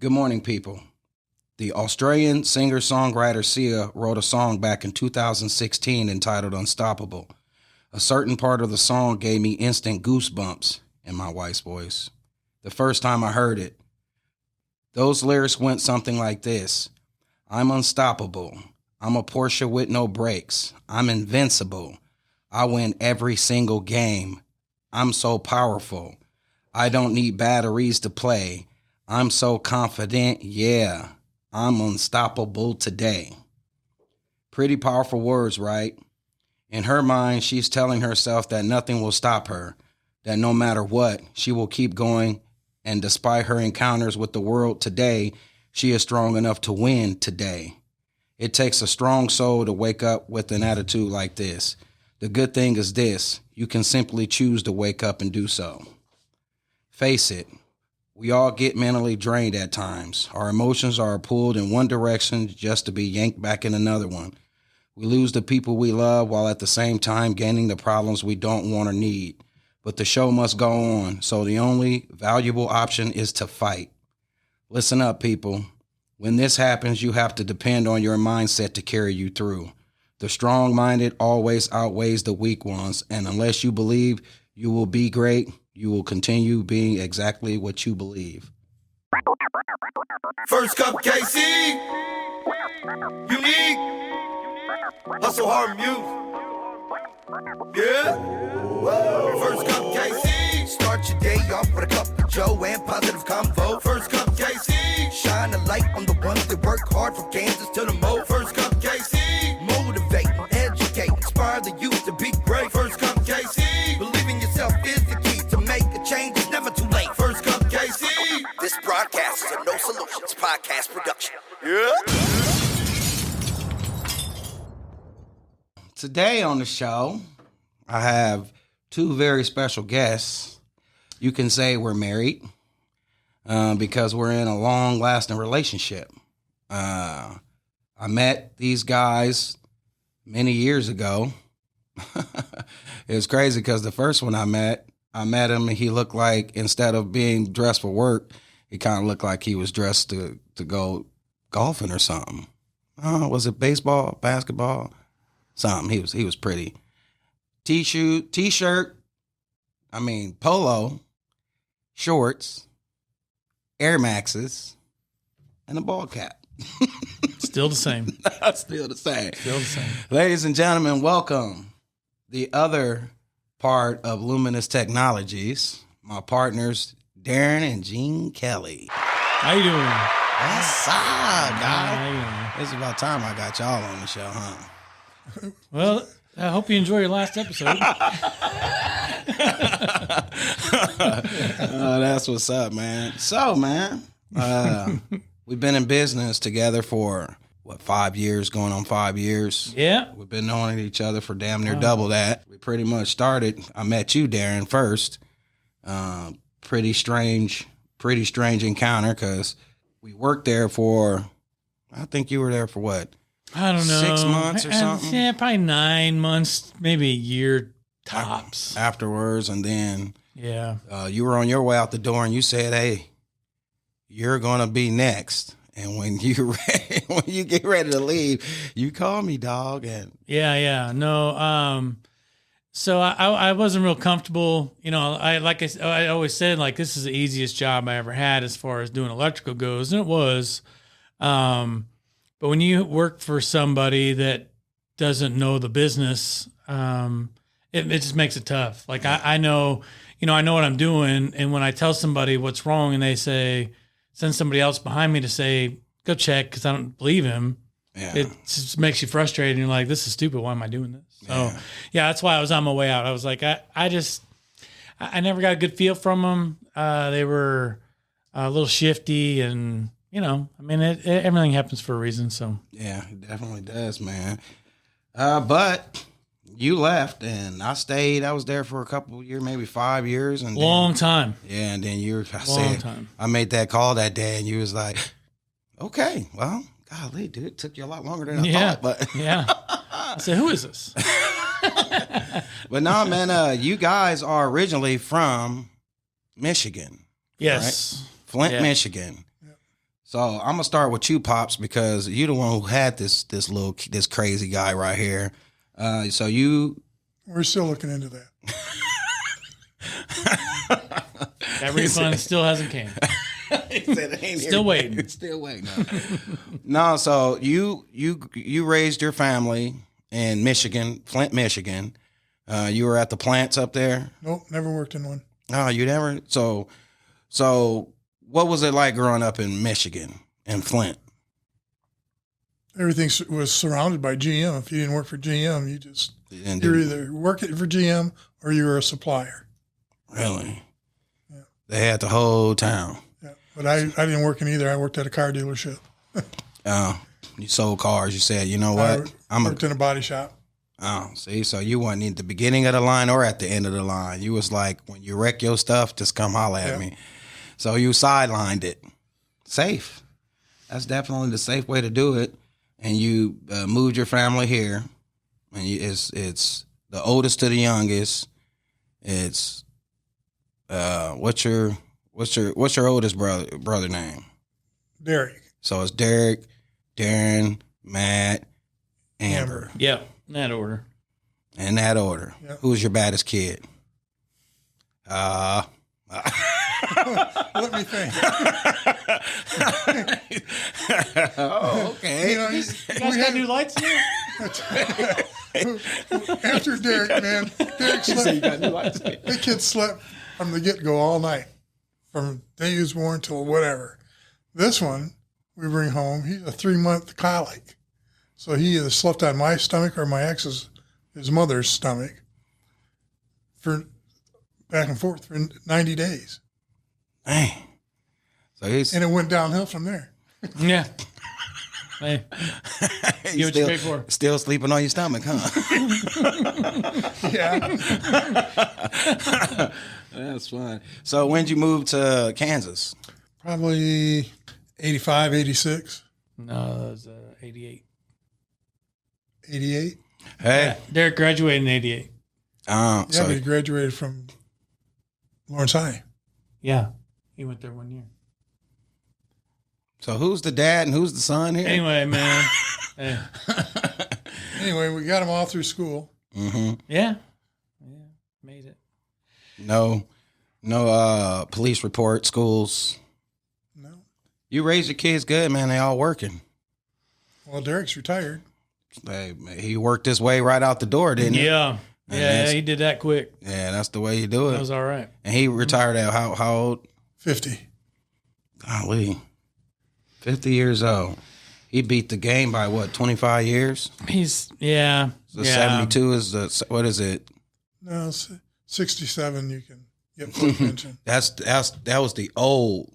Good morning, people. The Australian singer-songwriter Sia wrote a song back in 2016 entitled Unstoppable. A certain part of the song gave me instant goosebumps in my wife's voice. The first time I heard it, those lyrics went something like this. I'm unstoppable. I'm a Porsche with no brakes. I'm invincible. I win every single game. I'm so powerful. I don't need batteries to play. I'm so confident, yeah, I'm unstoppable today. Pretty powerful words, right? In her mind, she's telling herself that nothing will stop her, that no matter what, she will keep going, and despite her encounters with the world today, she is strong enough to win today. It takes a strong soul to wake up with an attitude like this. The good thing is this, you can simply choose to wake up and do so. Face it. We all get mentally drained at times. Our emotions are pulled in one direction just to be yanked back in another one. We lose the people we love while at the same time gaining the problems we don't want or need. But the show must go on, so the only valuable option is to fight. Listen up, people. When this happens, you have to depend on your mindset to carry you through. The strong-minded always outweighs the weak ones, and unless you believe you will be great, you will continue being exactly what you believe. First cupkc, unique, hustle hard music. Yeah, First cupkc, start your day off with a cup of Joe and positive convo. First cupkc, shine a light on the ones that work hard from Kansas to the Mo. First cupkc, motivate, educate, inspire the youth to be great. First cupkc, believe in yourself is the key to make a change. It's never too late. First cupkc. This broadcast is a No Solutions podcast production. Yeah. Today on the show, I have two very special guests. You can say we're married because we're in a long-lasting relationship. I met these guys many years ago. It was crazy because the first one I met him and he looked like, instead of being dressed for work, he kind of looked like he was dressed to go golfing or something. Oh, was it baseball, basketball, something? He was pretty. T-shirt, polo, shorts, Air Maxes, and a ball cap. Still the same. Still the same. Still the same. Ladies and gentlemen, welcome the other part of Lumenus Technologies, my partners, Darin and Gene Kelly. How you doing? What's up, guys? How you doing? It's about time I got y'all on the show, huh? Well, I hope you enjoy your last episode. That's what's up, man. So, man, we've been in business together for, 5 years, going on 5 years? Yeah. We've been knowing each other for damn near double that. We pretty much started, I met you, Darin, first. Pretty strange encounter because we worked there for, I think you were there for what? I don't know. 6 months or something? Yeah, probably 9 months, maybe a year tops. Afterwards, and then Yeah. you were on your way out the door and you said, hey, you're going to be next. And when you get ready to leave, you call me, dog. And Yeah. No. So I wasn't real comfortable. You know, I always said, like, this is the easiest job I ever had as far as doing electrical goes, and it was. But when you work for somebody that doesn't know the business, it just makes it tough. Like I know what I'm doing, and when I tell somebody what's wrong, and they send somebody else behind me to say, go check, because I don't believe him. yeah. It just makes you frustrated. And you're like, this is stupid. Why am I doing this? So yeah, that's why I was on my way out. I was like, I never got a good feel from them. They were a little shifty, and everything happens for a reason. So Yeah, it definitely does, man. But you left and I stayed. I was there for a couple of years, maybe 5 years. And long time. Yeah, and then Time. I made that call that day and you was like, okay, well, golly, dude, it took you a lot longer than I thought. But yeah. I said, who is this? But no, man, you guys are originally from Michigan. Yes. Right? Flint, Yeah. Michigan. So I'm gonna start with you, Pops, because you're the one who had this crazy guy right here. So We're still looking into that. That refund still hasn't came. Still waiting. Still waiting. No, so you raised your family in Michigan, Flint, Michigan. You were at the plants up there. Nope, never worked in one. Oh, you never. So what was it like growing up in Michigan and Flint? Everything was surrounded by GM. If you didn't work for GM, you're either working for GM or you were a supplier. Really? Yeah. They had the whole town. Yeah, but I didn't work in either. I worked at a car dealership. You sold cars. You said, you know what? I worked in a body shop. Oh, see, so you weren't at the beginning of the line or at the end of the line. You was like, when you wreck your stuff, just come holler at me. So you sidelined it. Safe. That's definitely the safe way to do it. And you moved your family here, and it's the oldest to the youngest. It's what's your oldest brother name? Derek. So it's Derek, Darin, Matt, Amber. Yeah, in that order. In that order. Yep. Who's your baddest kid? Let me think. Oh, okay. You know, You guys got new lights here? after Derek, man, Derek slept. The kid slept from the get-go all night, from the day he was born till whatever. This one we bring home, he's a 3-month colic, so he either slept on my stomach or my his mother's stomach, for back and forth for 90 days. Dang. So And it went downhill from there. Yeah. Hey, give what you pay for. Still sleeping on your stomach, huh? Yeah. That's fine. So when did you move to Kansas? Probably 85, 86, No, that was 88. 88. Hey. Yeah, Derek graduated in 88. Yeah, So but he graduated from Lawrence High. Yeah. He went there 1 year. So who's the dad and who's the son here? Anyway, man. Hey. Anyway, we got him all through school. Mm-hmm. Yeah. Made it. No police report, schools. No. You raised your kids good, man. They all working. Well, Derek's retired. He worked his way right out the door, didn't he? Yeah. Yeah, he did that quick. Yeah, that's the way you do it. That was all right. And he retired at how old? 50. Golly. 50 years old. He beat the game by what, 25 years? Yeah. So 72 is what is it? No, 67 you can get full pension. That was the old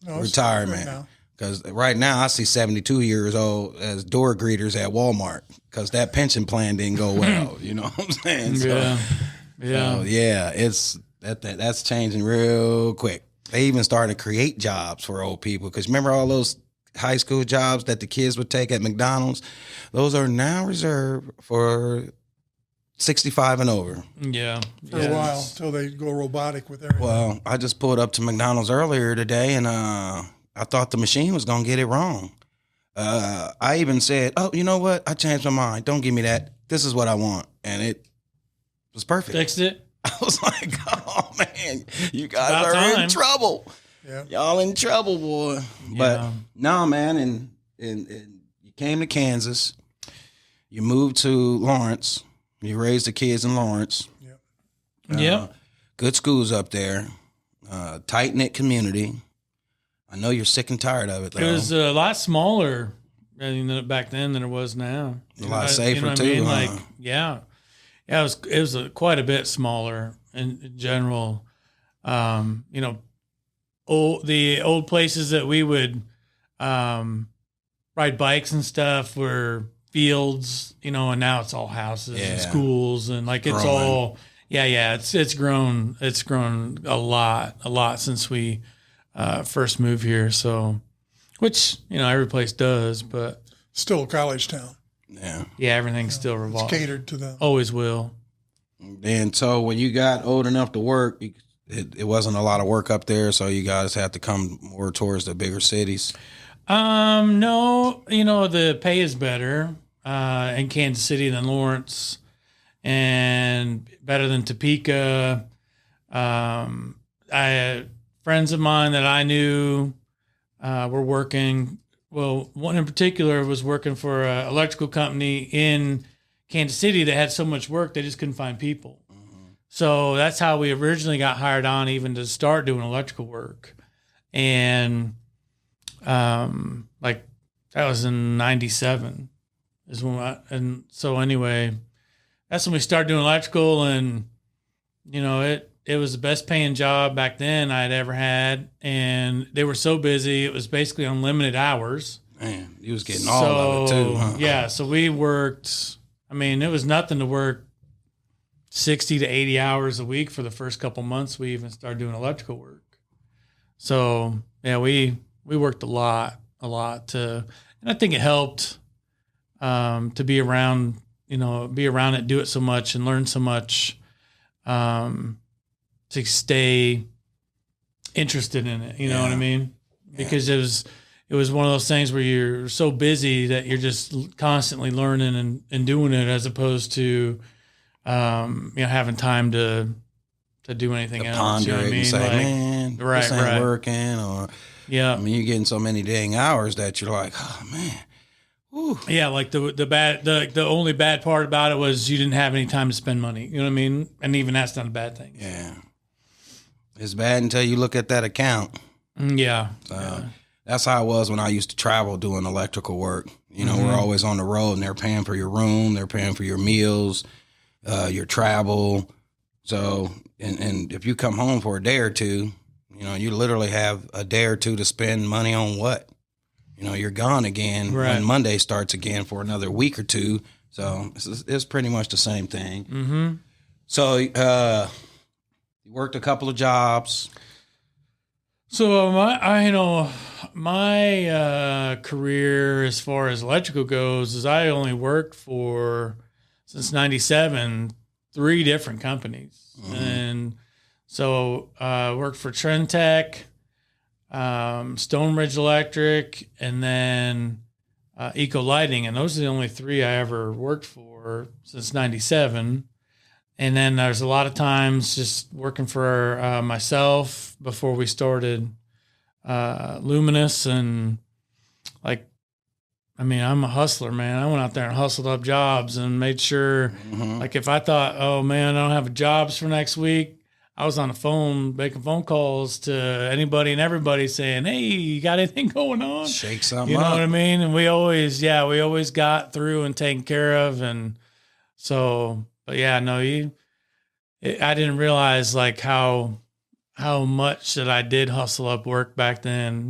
retirement. Right now. Because right now I see 72 years old as door greeters at Walmart because that pension plan didn't go well. You know what I'm saying? Yeah. So, yeah, it's that's changing real quick. They even started to create jobs for old people because remember all those high school jobs that the kids would take at McDonald's? Those are now reserved for 65 and over. Yeah. For a while until they go robotic with everything. Well, I just pulled up to McDonald's earlier today and I thought the machine was going to get it wrong. I even said, oh, you know what? I changed my mind. Don't give me that. This is what I want. And it was perfect. Fixed it. I was like, oh, man, you guys are in trouble. Yeah. Y'all in trouble, boy. But no, man, and you came to Kansas. You moved to Lawrence. You raised the kids in Lawrence. Yep. Good schools up there. Tight-knit community. I know you're sick and tired of it, though. It was a lot smaller back then than it was now. A lot safer, too, I mean? huh? Like, yeah, it was quite a bit smaller in general. The old places that we would ride bikes and stuff were fields, and now it's all houses and schools and like it's all it's grown a lot since we first moved here. So, which every place does, but Still a college town. Yeah, everything's still revolves. It's catered to them. Always will. And so when you got old enough to work, it wasn't a lot of work up there, so you guys had to come more towards the bigger cities. No, the pay is better in Kansas City than Lawrence, and better than Topeka. I friends of mine that I knew were working. Well, one in particular was working for an electrical company in Kansas City that had so much work they just couldn't find people. So that's how we originally got hired on, even to start doing electrical work. And like that was in '97 is when so anyway, that's when we started doing electrical, and it was the best paying job back then I'd ever had, and they were so busy it was basically unlimited hours. Man, you was getting all of it too, huh? Yeah, so we worked. I mean, it was nothing to work 60 to 80 hours a week for the first couple months we even started doing electrical work. So yeah, we worked a lot and I think it helped to be around it, do it so much and learn so much, to stay interested in it. You know what I mean? Because it was one of those things where you're so busy that you're just constantly learning and doing it, as opposed to, having time to do anything else. Ponder You know what I it mean? and say, Like, man, this ain't working, or yeah. I mean, you're getting so many dang hours that you're like, oh man. Whew. Yeah, like the only bad part about it was you didn't have any time to spend money. You know what I mean? And even that's not a bad thing. Yeah, it's bad until you look at that account. Yeah. So that's how it was when I used to travel doing electrical work. We're always on the road, and they're paying for your room, they're paying for your meals, your travel. So, and if you come home for a day or two, you literally have a day or two to spend money on what? You're gone again when Monday starts again for another week or two. So it's pretty much the same thing. Mm-hmm. So you worked a couple of jobs. So my career as far as electrical goes is I only worked for, since '97, 3 different companies. Mm-hmm. And so I worked for Trendtech, Stonebridge Electric, and then Eco Lighting, and those are the only 3 I ever worked for since '97. And then there's a lot of times just working for myself before we started Lumenus, and I'm a hustler, man. I went out there and hustled up jobs and made sure, like if I thought, oh man, I don't have jobs for next week, I was on the phone making phone calls to anybody and everybody saying, hey, you got anything going on? Shake something You know up. what I mean? And we always got through and taken care of. And so, but yeah, no, I didn't realize like how much that I did hustle up work back then,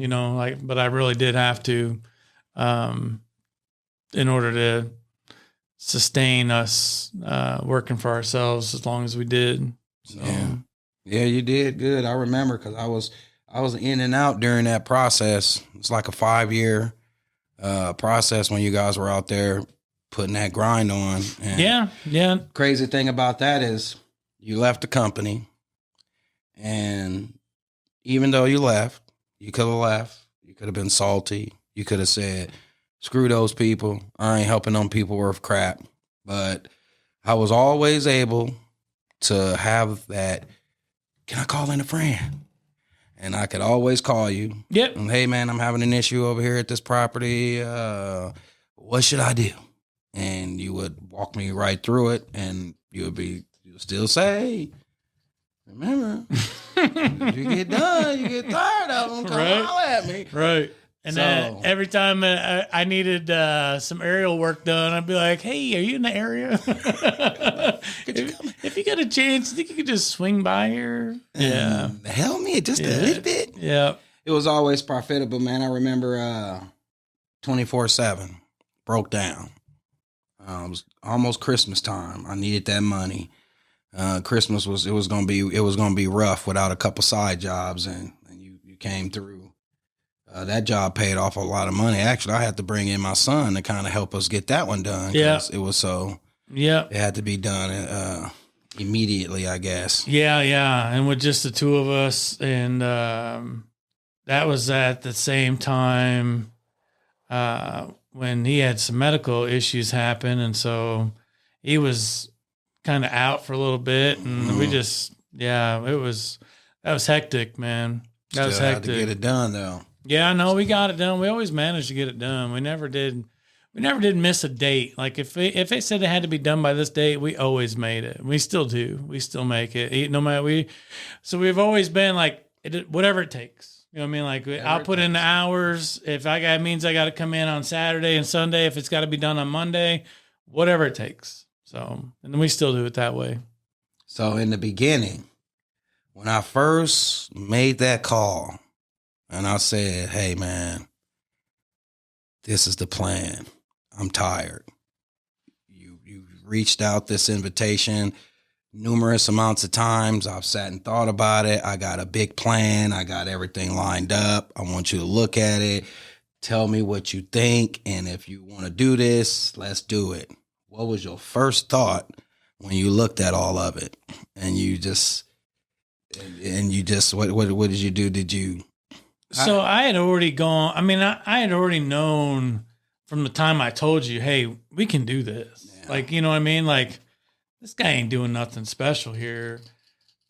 but I really did have to, in order to sustain us, working for ourselves as long as we did. So. Yeah, you did good. I remember because I was in and out during that process. It's like a 5-year process when you guys were out there putting that grind on. And yeah. Crazy thing about that is you left the company, and even though you left, you could have left. You could have been salty. You could have said, screw those people. I ain't helping them people worth crap. But I was always able to have that, can I call in a friend? And I could always call you. Yep. And, hey, man, I'm having an issue over here at this property. What should I do? And you would walk me right through it, and you would still say, remember, if you get done, you get tired of them, come holler at me. Right. And then every time I needed some aerial work done, I'd be like, hey, are you in the area? If you got a chance, you think you could just swing by here? Yeah. Help me just a little bit. Yeah. It was always profitable, man. I remember 24/7 broke down. It was almost Christmas time. I needed that money. Christmas was gonna be rough without a couple side jobs, and you came through. That job paid off a lot of money. Actually, I had to bring in my son to kind of help us get that one done. Yeah, it was so. Yeah, it had to be done immediately, I guess. Yeah, and with just the 2 of us, and that was at the same time when he had some medical issues happen. And so he was kind of out for a little bit. And we just, that was hectic, man. That was hectic. Had to get it done, though. Yeah, no, we got it done. We always managed to get it done. We never did miss a date. Like if they said it had to be done by this date, we always made it. We still do. We still make it. No matter so we've always been like whatever it takes. You know what I mean? Like I'll put in the hours. If means I got to come in on Saturday and Sunday. If it's got to be done on Monday, whatever it takes. So, and we still do it that way. So in the beginning, when I first made that call and I said, hey, man, this is the plan. I'm tired. You reached out this invitation numerous amounts of times. I've sat and thought about it. I got a big plan. I got everything lined up. I want you to look at it. Tell me what you think. And if you want to do this, let's do it. What was your first thought when you looked at all of it? And you just what did you do? Did you? So I had already gone. I mean, I had already known from the time I told you, hey, we can do this. Yeah. Like, you know what I mean? Like, this guy ain't doing nothing special here.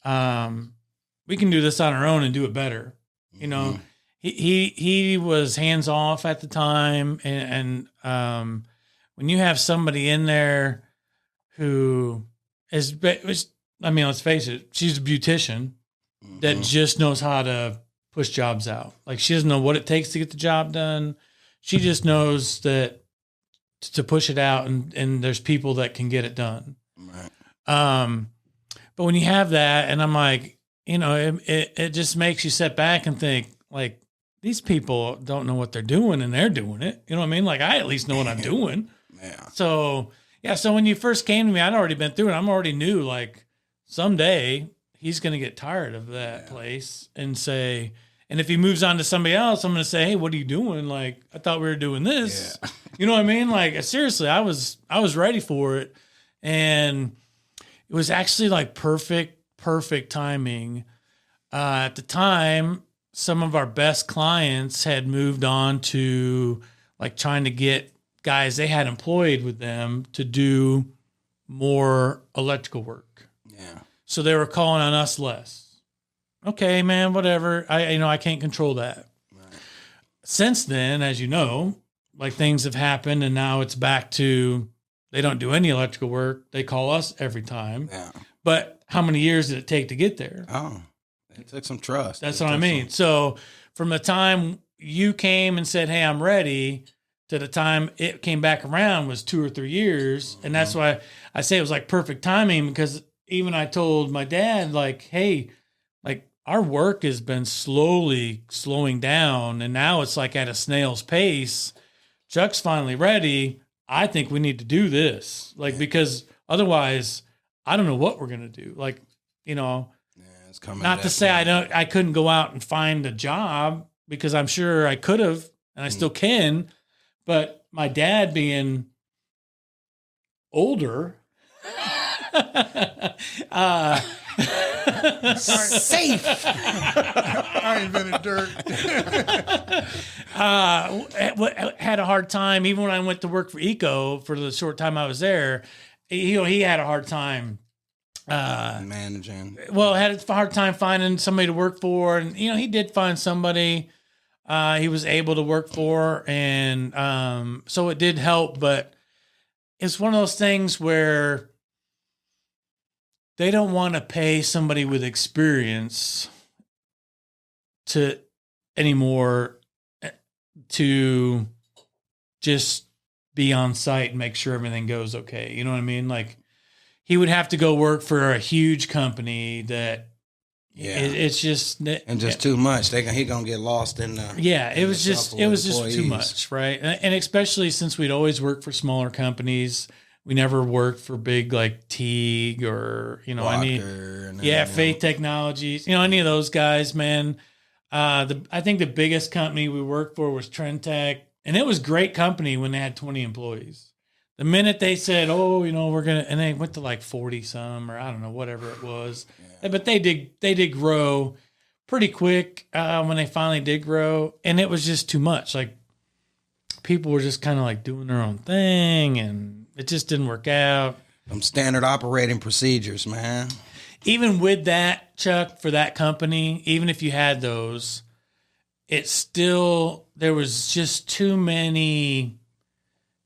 We can do this on our own and do it better. You know, he was hands off at the time. And when you have somebody in there who I mean, let's face it, she's a beautician that just knows how to push jobs out. Like, she doesn't know what it takes to get the job done. She just knows that to push it out, and there's people that can get it done. Right. But when you have that, and I'm like, you know, it just makes you sit back and think, like, these people don't know what they're doing, and they're doing it. You know what I mean? Like, I at least know what I'm doing. Yeah. So when you first came to me, I'd already been through it. I already knew, like, someday he's going to get tired of that place and say, and if he moves on to somebody else, I'm going to say, hey, what are you doing? Like, I thought we were doing this. Yeah. You know what I mean? Like, seriously, I was ready for it. And it was actually like perfect timing. At the time, some of our best clients had moved on to like trying to get guys they had employed with them to do more electrical work. Yeah. So they were calling on us less. Okay, man, whatever. I can't control that. Right. Since then, as you know, like, things have happened, and now it's back to they don't do any electrical work. They call us every time. Yeah. But how many years did it take to get there? Oh, it took some trust. That's what I mean. So from the time you came and said, hey, I'm ready, to the time it came back around was 2 or 3 years. And that's why I say it was like perfect timing, because even I told my dad, like, hey, like, our work has been slowly slowing down, and now it's like at a snail's pace. Chuck's finally ready. I think we need to do this, like, because otherwise I don't know what we're going to do. Like, you know, it's coming. Not to say I couldn't go out and find a job, because I'm sure I could have, and I still can, but my dad being older, safe. I invented dirt. Had a hard time, even when I went to work for Eco for the short time I was there. He had a hard time managing. Well, had a hard time finding somebody to work for, and he did find somebody he was able to work for, and so it did help. But it's one of those things where they don't want to pay somebody with experience anymore to just be on site and make sure everything goes okay. You know what I mean? Like, he would have to go work for a huge company that it's just too much. He gonna get lost in the it was just too much, right? And especially since we'd always worked for smaller companies. We never worked for big like Teague or Faith Technologies. Any of those guys, man. I think the biggest company we worked for was Trentech, and it was a great company when they had 20 employees. The minute they said, we're gonna, and they went to like 40 some, or I don't know, whatever it was. Yeah. But they did grow pretty quick when they finally did grow, and it was just too much. Like, people were just kind of like doing their own thing, and it just didn't work out. Some standard operating procedures, man. Even with that, Chuck, for that company, even if you had those, it's still, there was just too many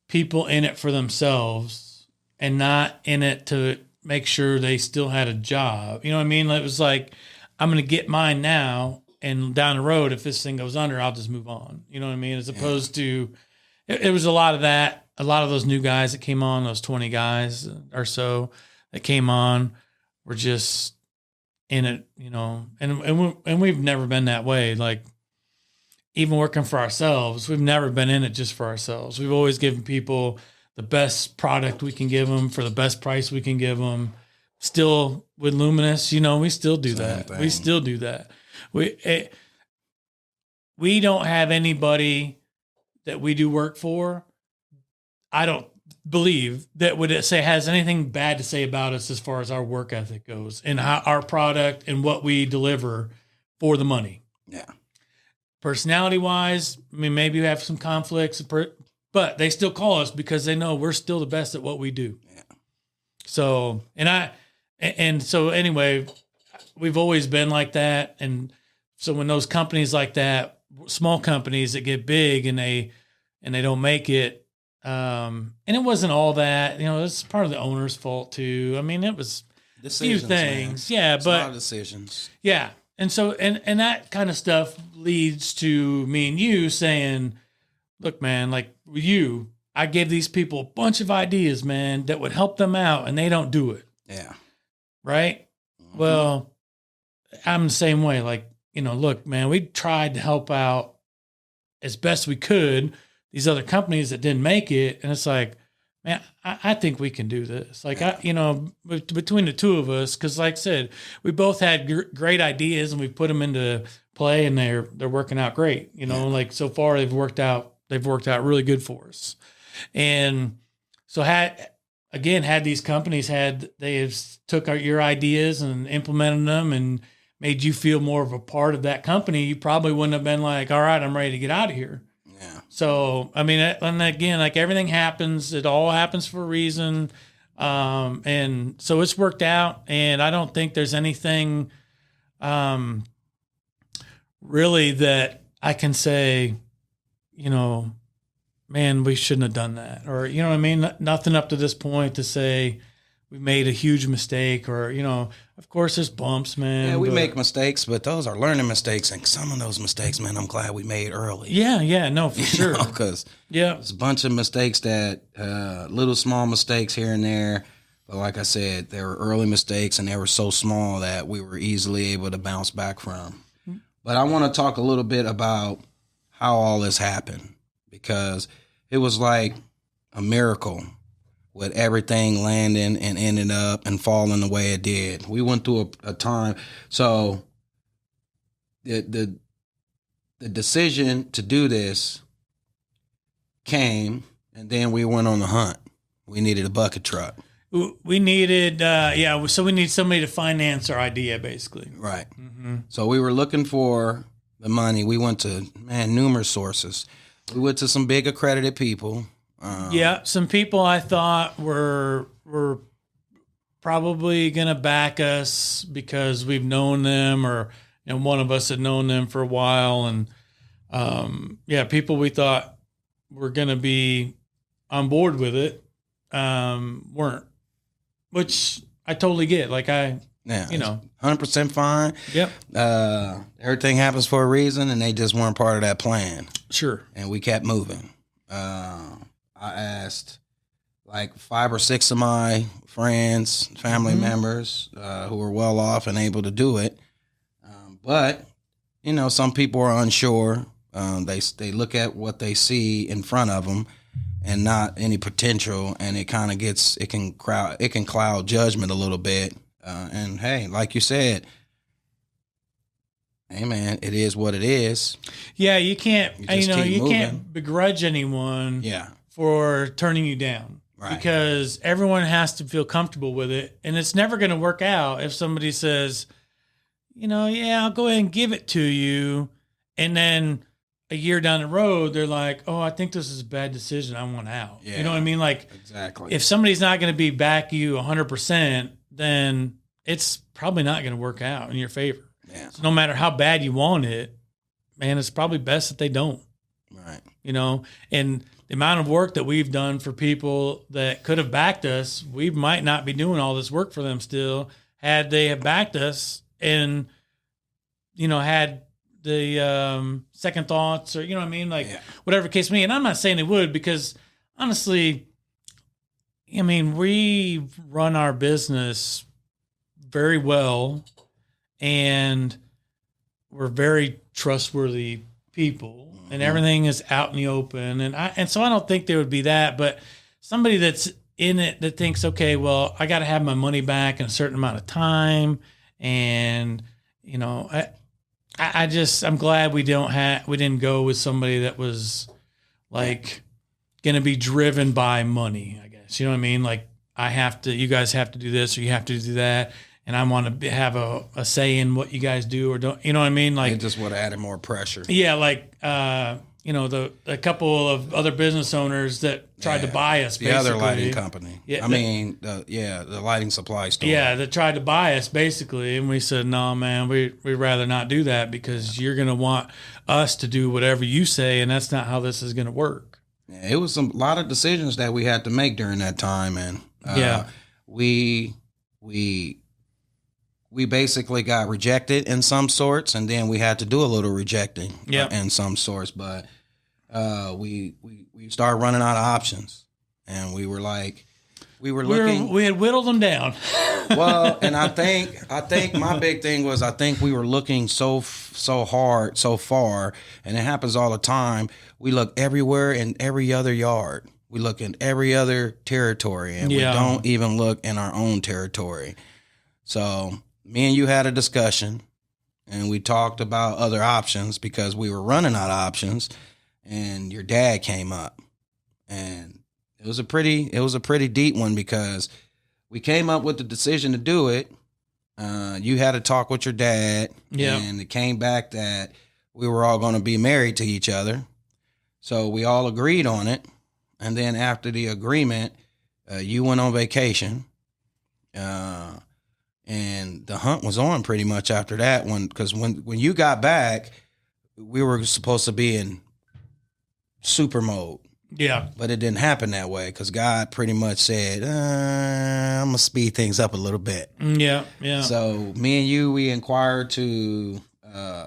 people in it for themselves and not in it to make sure they still had a job. You know what I mean? It was like, I'm going to get mine now, and down the road, if this thing goes under, I'll just move on. You know what I mean? As opposed to, it was a lot of that. A lot of those new guys that came on, those 20 guys or so that came on, were just in it, you know, and we've never been that way. Like, even working for ourselves, we've never been in it just for ourselves. We've always given people the best product we can give them for the best price we can give them. Still with Lumenus, you know, we still do that. We still do that. We don't have anybody that we do work for, I don't believe, that would say has anything bad to say about us as far as our work ethic goes and how our product and what we deliver for the money. Yeah. Personality wise, I mean, maybe we have some conflicts, but they still call us because they know we're still the best at what we do. Yeah. So, so anyway, we've always been like that. And so when those companies like that, small companies that get big and they don't make it, and it wasn't all that, you know, it's part of the owner's fault too. I mean, it was Decisions, a few things. Man. Yeah. It's but a lot of decisions. Yeah. And so, and that kind of stuff leads to me and you saying, look, man, like with you, I gave these people a bunch of ideas, man, that would help them out, and they don't do it. Yeah. Right. Mm-hmm. Well, I'm the same way. Like, you know, look, man, we tried to help out as best we could these other companies that didn't make it. And it's like, man, I think we can do this. Like, between the two of us, because like I said, we both had great ideas and we put them into play, and they're working out great. You know, like so far they've worked out really good for us. And so had these companies took your ideas and implemented them and made you feel more of a part of that company, you probably wouldn't have been like, all right, I'm ready to get out of here. Yeah. So, I mean, and again, like everything happens, it all happens for a reason. And so it's worked out, and I don't think there's anything, really that I can say, you know, man, we shouldn't have done that, or, you know what I mean? Nothing up to this point to say we made a huge mistake, or, you know, of course there's bumps, man. Yeah, we make mistakes, but those are learning mistakes. And some of those mistakes, man, I'm glad we made early. Yeah, no, for sure. Because there's a bunch of mistakes that, little small mistakes here and there. But like I said, they were early mistakes, and they were so small that we were easily able to bounce back from. Mm-hmm. But I want to talk a little bit about how all this happened, because it was like a miracle with everything landing and ending up and falling the way it did. We went through a time. So the decision to do this came, and then we went on the hunt. We needed a bucket truck. We needed, so we need somebody to finance our idea, basically. Right. Mm-hmm. So we were looking for the money. We went to, numerous sources. We went to some big accredited people. Some people I thought were probably going to back us because we've known them, or, you know, one of us had known them for a while. And, people we thought were going to be on board with it, weren't, which I totally get. Like you know, 100% fine. Yep. Everything happens for a reason, and they just weren't part of that plan. Sure. And we kept moving. I asked like 5 or 6 of my friends, family members, who were well off and able to do it. But, you know, some people are unsure. They look at what they see in front of them and not any potential, and it kind of it can cloud judgment a little bit. And hey, like you said, hey man, it is what it is. Yeah, you can't, you can't begrudge anyone for turning you down. Right. Because everyone has to feel comfortable with it. And it's never going to work out if somebody says, you know, I'll go ahead and give it to you. And then a year down the road, they're like, oh, I think this is a bad decision. I want out. Yeah. You know what I mean? Like, Exactly. if somebody's not going to be back you 100%, then it's probably not going to work out in your favor. Yeah. So no matter how bad you want it, man, it's probably best that they don't. Right. You know, and the amount of work that we've done for people that could have backed us, we might not be doing all this work for them still had they have backed us and, you know, had the second thoughts or, you know what I mean? Like whatever case may be. And I'm not saying they would because honestly, I mean, we run our business very well and we're very trustworthy people. And everything is out in the open. And so I don't think there would be that, but somebody that's in it that thinks, okay, well, I got to have my money back in a certain amount of time. And, you know, I'm glad we didn't go with somebody that was like going to be driven by money, I guess. You know what I mean? Like you guys have to do this or you have to do that. And I want to have a say in what you guys do or don't, you know what I mean? Like it just would have added more pressure. Yeah. Like, you know, a couple of other business owners that tried to buy us, the other lighting company. Yeah. The lighting supply store. Yeah. That tried to buy us basically. And we said, no, man, we'd rather not do that because you're going to want us to do whatever you say. And that's not how this is going to work. Yeah, it was a lot of decisions that we had to make during that time. And we basically got rejected in some sorts, and then we had to do a little rejecting in some sorts. But we started running out of options, and we were looking. We had whittled them down. Well, and I think my big thing was I think we were looking so hard, so far, and it happens all the time. We look everywhere in every other yard. We look in every other territory, and we don't even look in our own territory. So me and you had a discussion, and we talked about other options because we were running out of options, and your dad came up, and it was a pretty deep one because we came up with the decision to do it. You had to talk with your dad, and it came back that we were all going to be married to each other. So we all agreed on it. And then after the agreement, you went on vacation. And the hunt was on pretty much after that one, because when you got back, we were supposed to be in super mode. Yeah. But it didn't happen that way because God pretty much said, I'm going to speed things up a little bit. Yeah, yeah. So me and you, we inquired to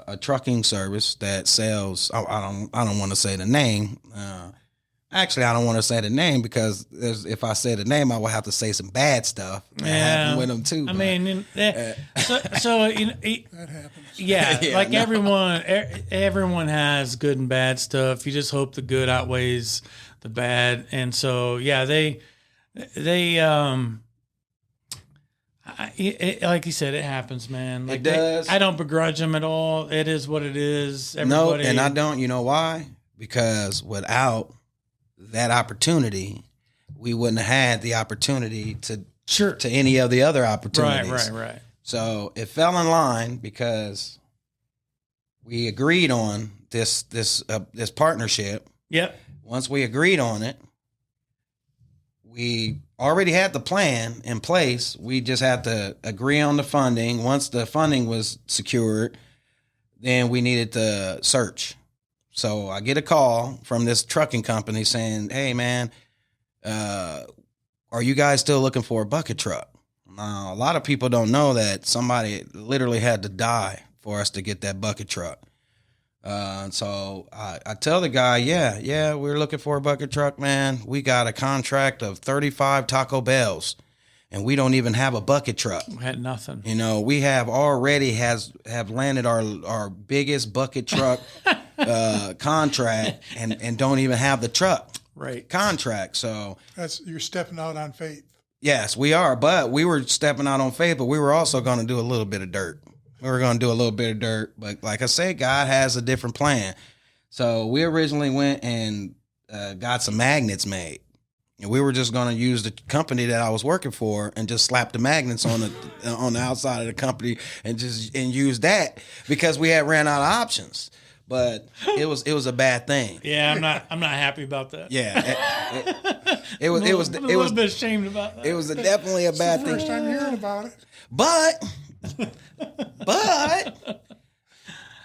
a trucking service that sells, I don't want to say the name. Actually, I don't want to say the name because if I say the name, I will have to say some bad stuff. That happened with them too. I mean, so you know, that happens. Yeah, like everyone has good and bad stuff. You just hope the good outweighs the bad, and so they like you said, it happens, man. Like it does. I don't begrudge them at all. It is what it is. No, and I don't. You know why? Because without that opportunity, we wouldn't have had the opportunity to any of the other opportunities. Right. So it fell in line because we agreed on this partnership. Yep. Once we agreed on it, we already had the plan in place. We just had to agree on the funding. Once the funding was secured, then we needed to search. So I get a call from this trucking company saying, hey, man, are you guys still looking for a bucket truck? Now, a lot of people don't know that somebody literally had to die for us to get that bucket truck. So I tell the guy, yeah, we're looking for a bucket truck, man. We got a contract of 35 Taco Bells, and we don't even have a bucket truck. We had nothing. You know, we have already have landed our biggest bucket truck contract and don't even have the truck contract. So you're stepping out on faith. Yes, we are. But we were stepping out on faith, but we were also going to do a little bit of dirt. We were going to do a little bit of dirt. But like I said, God has a different plan. So we originally went and got some magnets made. And we were just going to use the company that I was working for and just slap the magnets on the outside of the company and use that because we had ran out of options. but it was a bad thing. Yeah, I'm not happy about that. Yeah, it was I'm a little bit ashamed about that. it was definitely a bad First thing. time hearing about it. But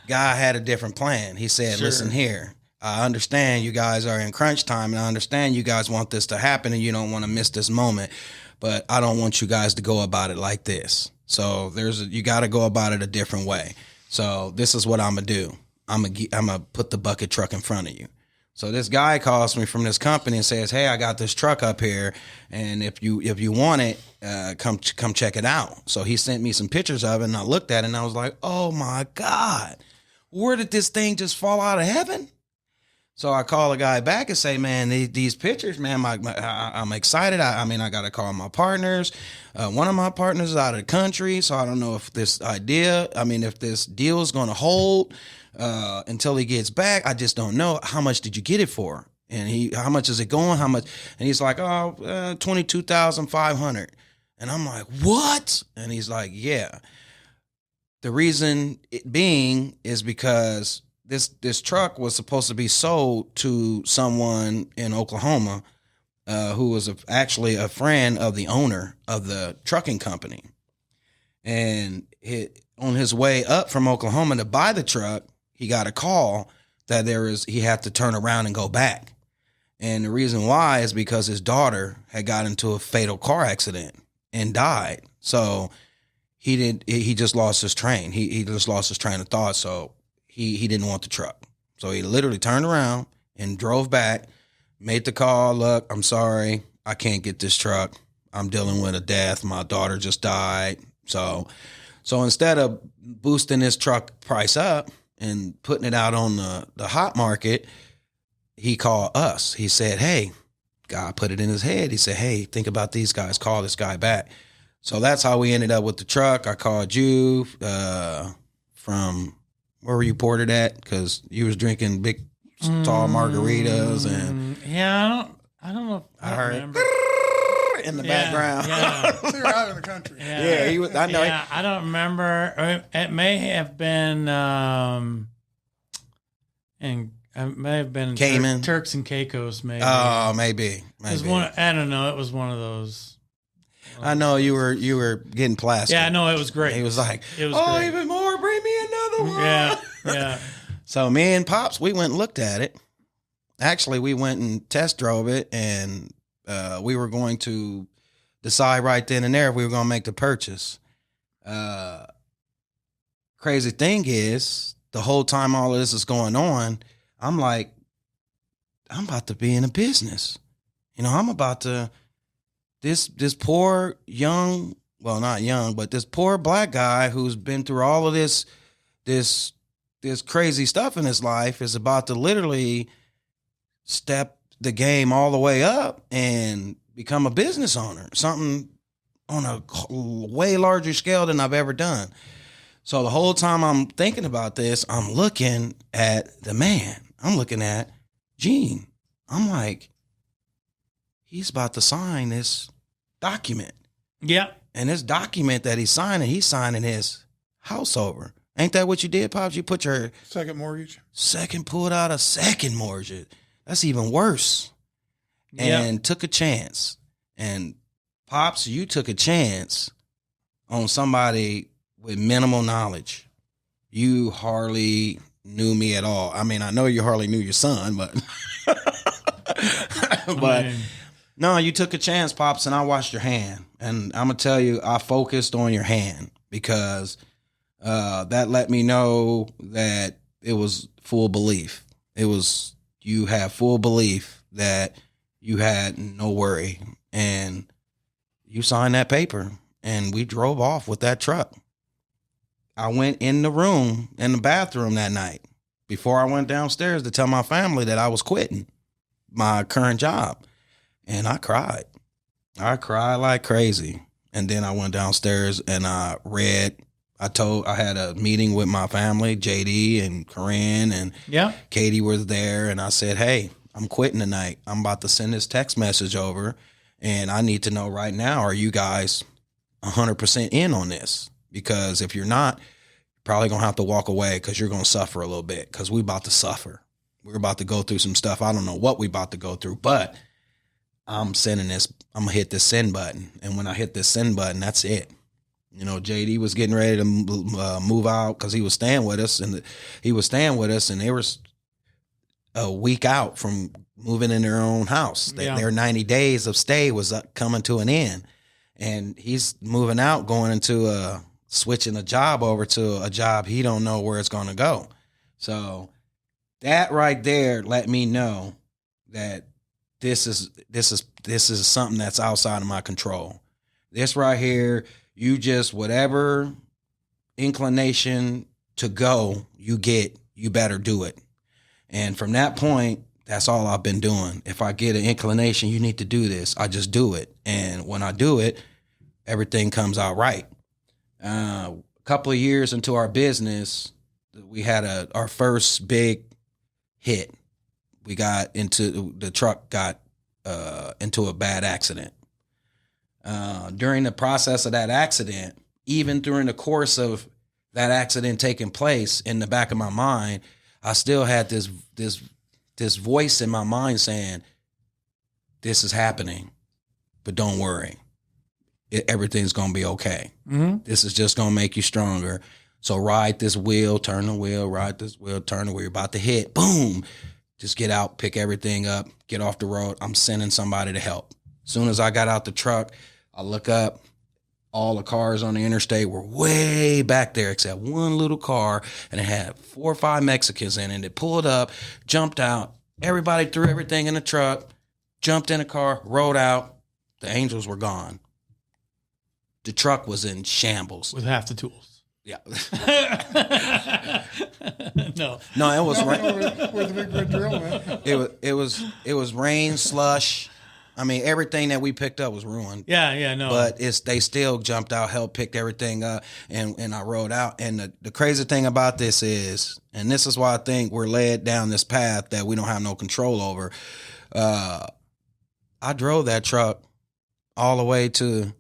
God had a different plan. He said, Sure. "Listen here. I understand you guys are in crunch time, and I understand you guys want this to happen, and you don't want to miss this moment. But I don't want you guys to go about it like this. So you got to go about it a different way. So this is what I'm gonna do. I'm gonna put the bucket truck in front of you." So this guy calls me from this company and says, "Hey, I got this truck up here, and if you want it, come check it out." So he sent me some pictures of it, and I looked at it, and I was like, "Oh my God, where did this thing just fall out of heaven?" So I call the guy back and say, "Man, these pictures, man, I'm excited. I mean, I got to call my partners. One of my partners is out of the country, so I don't know if this deal is going to hold until he gets back. I just don't know. How much did you get it for? And how much is it going? How much?" And he's like, $22,500. And I'm like, "What?" And he's like, "Yeah. The reason it being is because this truck was supposed to be sold to someone in Oklahoma who was actually a friend of the owner of the trucking company. And on his way up from Oklahoma to buy the truck, he got a call that he had to turn around and go back. And the reason why is because his daughter had got into a fatal car accident and died. So he just lost his train. He just lost his train of thought. So he didn't want the truck. So he literally turned around and drove back, made the call. "Look, I'm sorry. I can't get this truck. I'm dealing with a death. My daughter just died." So instead of boosting this truck price up and putting it out on the hot market, he called us. He said, "Hey," God put it in his head. He said, "Hey, think about these guys. Call this guy back." So that's how we ended up with the truck. I called you from... Where were you ported at? Because you was drinking big, tall margaritas and yeah, I don't know. I heard remember. in the background. Yeah, They were out in the country. Yeah, he was. I know. yeah, I don't remember. It may have been, and it may have been Cayman. Turks and Caicos, maybe. Oh, maybe. It was one. I don't know. It was one of those. I know you were getting plastic. Yeah, no, it was great. He was like, It was "Oh, great. even more. Bring me another one." Yeah. So me and Pops, we went and looked at it. Actually, we went and test drove it, and we were going to decide right then and there if we were going to make the purchase. Crazy thing is, the whole time all of this is going on, I'm like, I'm about to be in a business. I'm about to, this poor young, well, not young, but this poor black guy who's been through all of this crazy stuff in his life is about to literally step the game all the way up and become a business owner, something on a way larger scale than I've ever done. So the whole time I'm thinking about this, I'm looking at the man. I'm looking at Gene. I'm like, he's about to sign this document. Yeah. And this document that he's signing his house over. Ain't that what you did, Pops? You put your Second mortgage. pulled out a second mortgage. That's even worse. And took a chance. And Pops, you took a chance on somebody with minimal knowledge. You hardly knew me at all. I mean, I know you hardly knew your son, but no, you took a chance, Pops, and I watched your hand. And I'm going to tell you, I focused on your hand because that let me know that it was full belief. You had full belief that you had no worry. And you signed that paper, and we drove off with that truck. I went in the bathroom that night before I went downstairs to tell my family that I was quitting my current job. And I cried. I cried like crazy. And then I went downstairs and I had a meeting with my family, JD and Corinne and Katie was there. And I said, "Hey, I'm quitting tonight. I'm about to send this text message over. And I need to know right now, are you guys 100% in on this? Because if you're not, probably going to have to walk away because you're going to suffer a little bit because we about to suffer. We're about to go through some stuff. I don't know what we about to go through, but I'm sending this. I'm going to hit this send button. And when I hit this send button, that's it. You know, JD was getting ready to move out because he was staying with us, and they were a week out from moving in their own house. Their 90 days of stay was coming to an end, and he's moving out, going into switching a job over to a job he don't know where it's going to go. So that right there let me know that this is something that's outside of my control. This right here. You just, whatever inclination to go you get, you better do it. And from that point, that's all I've been doing. If I get an inclination, you need to do this, I just do it. And when I do it, everything comes out right. A couple of years into our business, we had our first big hit. The truck got into a bad accident. During the process of that accident, even during the course of that accident taking place, in the back of my mind, I still had this voice in my mind saying, this is happening, but don't worry. Everything's going to be okay. Mm-hmm. This is just going to make you stronger. So ride this wheel, turn the wheel, ride this wheel, turn the wheel. You're about to hit, boom. Just get out, pick everything up, get off the road. I'm sending somebody to help. As soon as I got out the truck, I look up, all the cars on the interstate were way back there except one little car, and it had 4 or 5 Mexicans in it. It pulled up, jumped out. Everybody threw everything in the truck, jumped in the car, rode out. The angels were gone. The truck was in shambles. With half the tools. Yeah. No, it was with the big red drill, man. It was rain, slush. I mean, everything that we picked up was ruined. Yeah, no. But they still jumped out, helped picked everything up, and I rode out. And the crazy thing about this is, and this is why I think we're led down this path that we don't have no control over. I drove that truck all the way to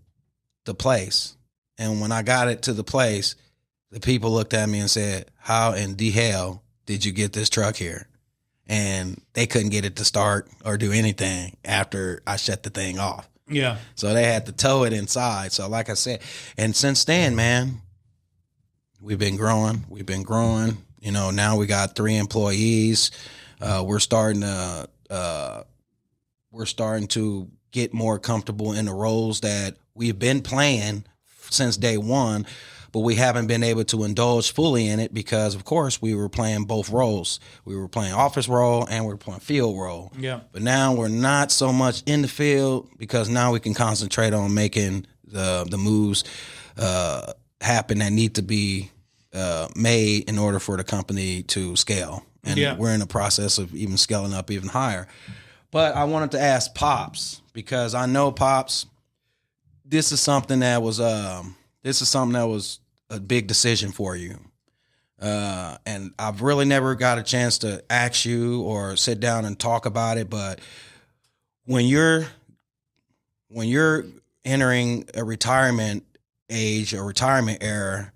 the place. And when I got it to the place, the people looked at me and said, how in the hell did you get this truck here? And they couldn't get it to start or do anything after I shut the thing off. Yeah. So they had to tow it inside. So like I said, and since then, man, we've been growing. You know, now we got 3 employees. We're starting to get more comfortable in the roles that we've been playing since day one, but we haven't been able to indulge fully in it because, of course, we were playing both roles. We were playing office role and we were playing field role. Yeah. But now we're not so much in the field because now we can concentrate on making the moves happen that need to be made in order for the company to scale. And we're in the process of even scaling up even higher. But I wanted to ask Pops, because I know, Pops, this is something that was a big decision for you. And I've really never got a chance to ask you or sit down and talk about it. But when you're entering a retirement age or retirement era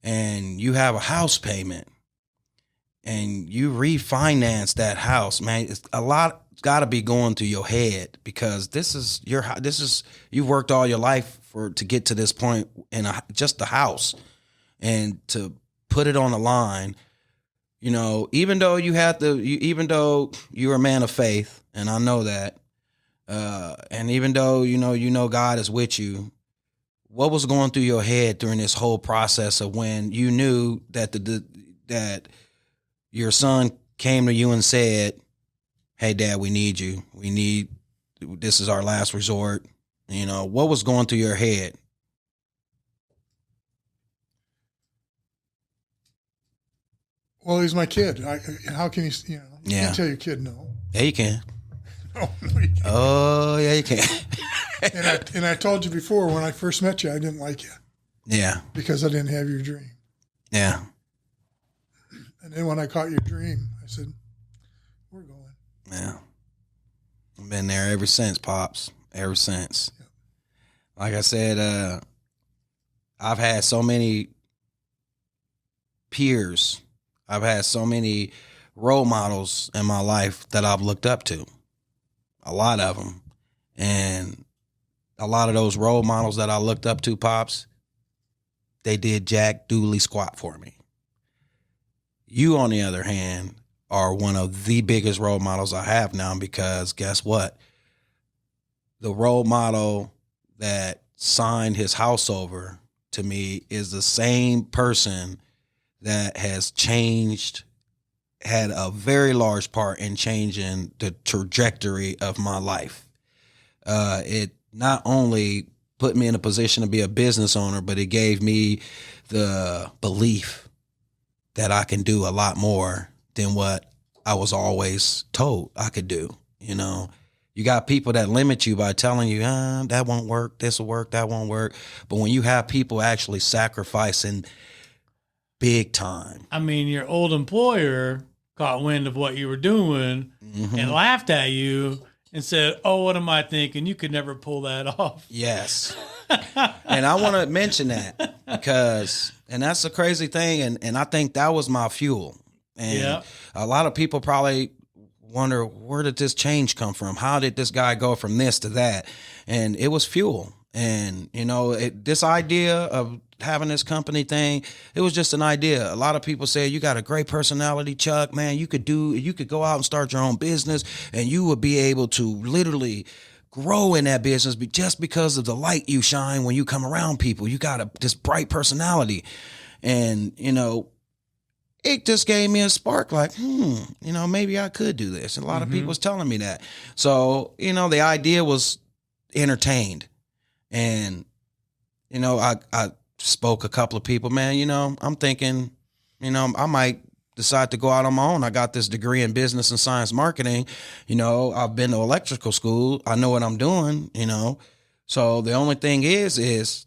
and you have a house payment and you refinance that house, man, it's a lot got to be going through your head, because you've worked all your life to get to this point in just the house, and to put it on the line, you know, even though even though you're a man of faith, and I know that, and even though you know God is with you, what was going through your head during this whole process of when you knew that that your son came to you and said, "Hey, Dad, we need you. This is our last resort." You know, what was going through your head? Well, he's my kid. How can you can't tell your kid no. Yeah, you can. No, you can't. Oh, yeah, you can. and I told you before, when I first met you, I didn't like you. Yeah. Because I didn't have your dream. Yeah. And then when I caught your dream, I said, we're going. Yeah. I've been there ever since, Pops. Ever since. Yeah. Like I said, I've had so many peers. I've had so many role models in my life that I've looked up to. A lot of them. And a lot of those role models that I looked up to, Pops, they did jack doodly squat for me. You, on the other hand, are one of the biggest role models I have now, because guess what? The role model that signed his house over to me is the same person that has had a very large part in changing the trajectory of my life. It not only put me in a position to be a business owner, but it gave me the belief that I can do a lot more than what I was always told I could do. You know, you got people that limit you by telling you, that won't work, this will work, that won't work. But when you have people actually sacrificing big time. I mean, your old employer caught wind of what you were doing and laughed at you and said, "Oh, what am I thinking? You could never pull that off." Yes. And I want to mention that because, and that's a crazy thing. And I think that was my fuel. And a lot of people probably wonder, where did this change come from? How did this guy go from this to that? And it was fuel. And, you know, this idea of having this company thing, it was just an idea. A lot of people say, you got a great personality, Chuck, man, you could go out and start your own business and you would be able to literally grow in that business just because of the light you shine when you come around people. You got this bright personality. And, you know, it just gave me a spark like, you know, maybe I could do this. And a lot of people was telling me that. So, you know, the idea was entertained. And, you know, I spoke a couple of people, man, you know, I'm thinking, you know, I might decide to go out on my own. I got this degree in business and science marketing. You know, I've been to electrical school. I know what I'm doing, you know. So the only thing is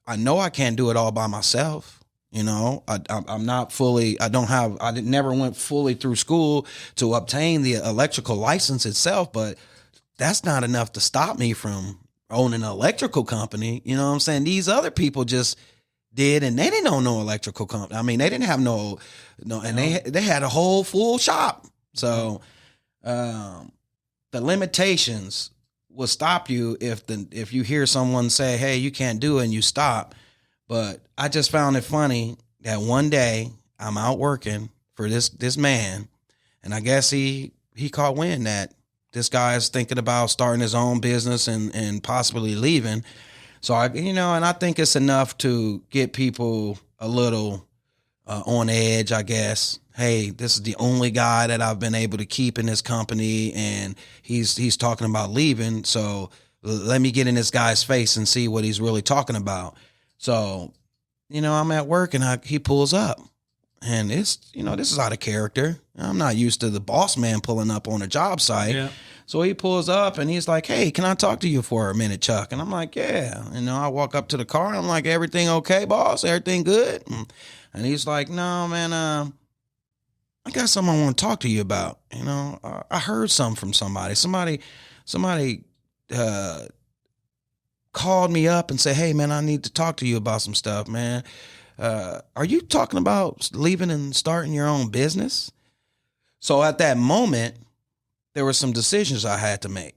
I know I can't do it all by myself. You know, I'm not fully, I never went fully through school to obtain the electrical license itself, but that's not enough to stop me from owning an electrical company. You know what I'm saying? These other people just did, and they didn't own no electrical company. I mean, they didn't have no, and they had a whole full shop. So, the limitations will stop you if you hear someone say, "Hey, you can't do it," and you stop. But I just found it funny that one day I'm out working for this man, and I guess he caught wind that this guy is thinking about starting his own business and possibly leaving. So and I think it's enough to get people a little on edge, I guess. Hey, this is the only guy that I've been able to keep in this company, and he's talking about leaving. So let me get in this guy's face and see what he's really talking about. So, I'm at work and he pulls up, and it's, this is out of character. I'm not used to the boss man pulling up on a job site. Yeah. So he pulls up and he's like, "Hey, can I talk to you for a minute, Chuck?" And I'm like, "Yeah." I walk up to the car and I'm like, "Everything okay, boss? Everything good?" And he's like, "No, man, I got something I want to talk to you about. I heard something from somebody. Somebody called me up and said, 'Hey, man, I need to talk to you about some stuff, man. Are you talking about leaving and starting your own business?'" So at that moment, there were some decisions I had to make.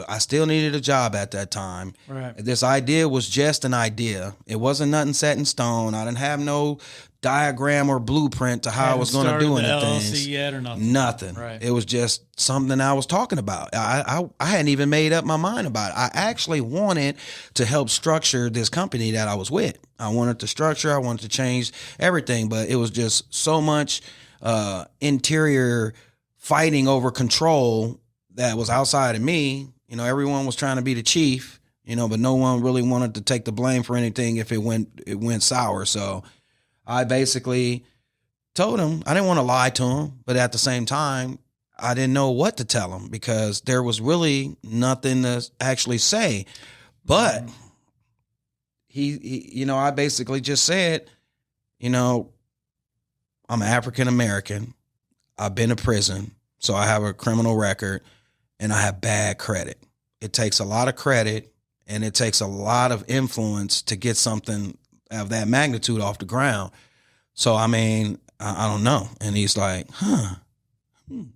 I still needed a job at that time. Right. This idea was just an idea. It wasn't nothing set in stone. I didn't have no diagram or blueprint to how I was going to do anything. LLC yet or nothing. Nothing. Right. It was just something I was talking about. I hadn't even made up my mind about it. I actually wanted to help structure this company that I was with. I wanted to structure. I wanted to change everything, but it was just so much interior fighting over control that was outside of me. Everyone was trying to be the chief, but no one really wanted to take the blame for anything if it went sour. So I basically told him, I didn't want to lie to him, but at the same time, I didn't know what to tell him because there was really nothing to actually say. But he I basically just said, I'm African American. I've been to prison, so I have a criminal record, and I have bad credit. It takes a lot of credit, and it takes a lot of influence to get something of that magnitude off the ground. So, I mean, I don't know. And he's like,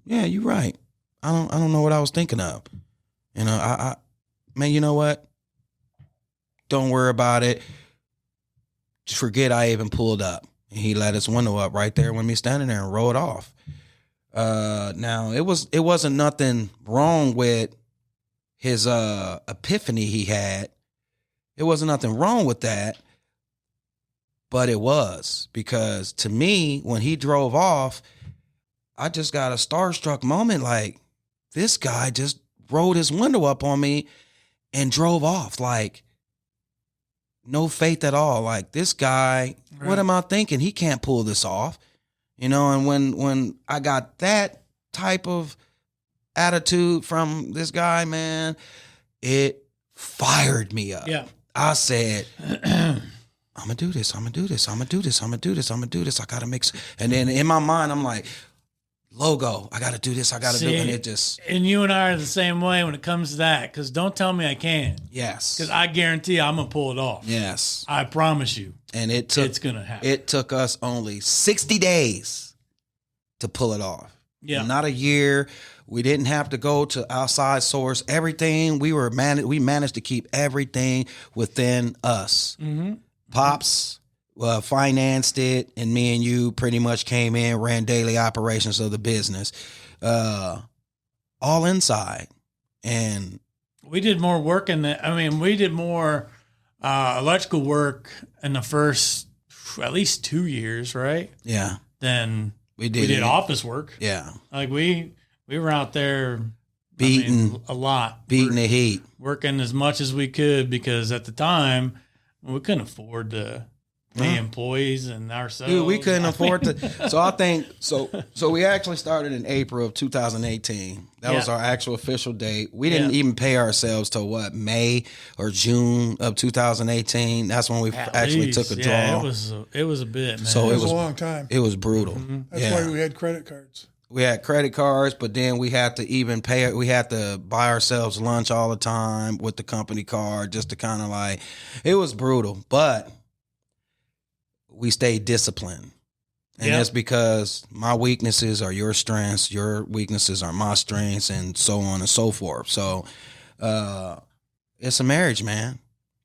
yeah, you're right. I don't know what I was thinking of. You know, man, you know what? Don't worry about it. Just forget I even pulled up. And he let his window up right there when me standing there and rolled off. Now it wasn't nothing wrong with his epiphany he had. It wasn't nothing wrong with that. But it was, because to me, when he drove off, I just got a starstruck moment. Like, this guy just rolled his window up on me and drove off. Like, no faith at all. Like, this guy, right. What am I thinking? He can't pull this off. You know, and when I got that type of attitude from this guy, man, it fired me up. Yeah. I said, I'm going to do this. I'm going to do this. I'm going to do this. I'm going to do this. I'm going to do this. I got to mix. And then in my mind, I'm like, logo, I got to do this. I got to do it. And it just. And you and I are the same way when it comes to that. Because don't tell me I can't. Yes. Because I guarantee I'm going to pull it off. Yes. I promise you. And it's going to happen. It took us only 60 days to pull it off. Yeah. Not a year. We didn't have to go to outside source. Everything we managed to keep everything within us. Mm-hmm. Pops financed it, and me and you pretty much came in, ran daily operations of the business, all inside. And we did more work in the. I mean, we did more electrical work in the first at least 2 years, right? Yeah. Than we did. We did office work. Yeah. Like we were out there beating a lot, beating the heat, working as much as we could, because at the time we couldn't afford to pay employees and ourselves. Dude, we couldn't afford to. So I think so we actually started in April of 2018. That was our actual official date. We didn't even pay ourselves till May or June of 2018. That's when we actually took a draw. Yeah, it was a bit, man. So it was a long time. It was brutal. Mm-hmm. That's why we had credit cards. We had credit cards, but then we had to even pay. We had to buy ourselves lunch all the time with the company card, just to kind of like. It was brutal, but we stayed disciplined, and that's because my weaknesses are your strengths, your weaknesses are my strengths, and so on and so forth. So, it's a marriage, man.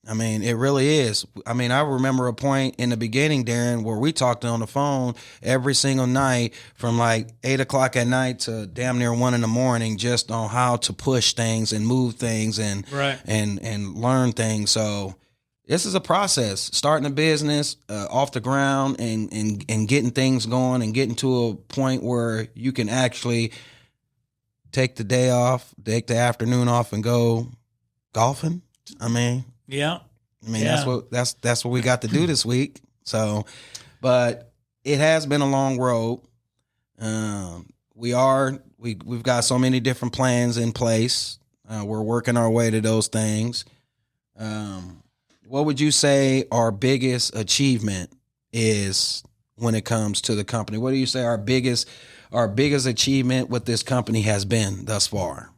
I mean, it really is. I mean, I remember a point in the beginning, Darin, where we talked on the phone every single night from like 8 o'clock at night to damn near 1 a.m, just on how to push things and move things and and learn things. So this is a process, starting a business off the ground and getting things going and getting to a point where you can actually take the day off, take the afternoon off, and go golfing. I mean, that's what we got to do this week. So, but it has been a long road. We've got so many different plans in place. We're working our way to those things. What would you say our biggest achievement is when it comes to the company? What do you say our biggest achievement with this company has been thus far?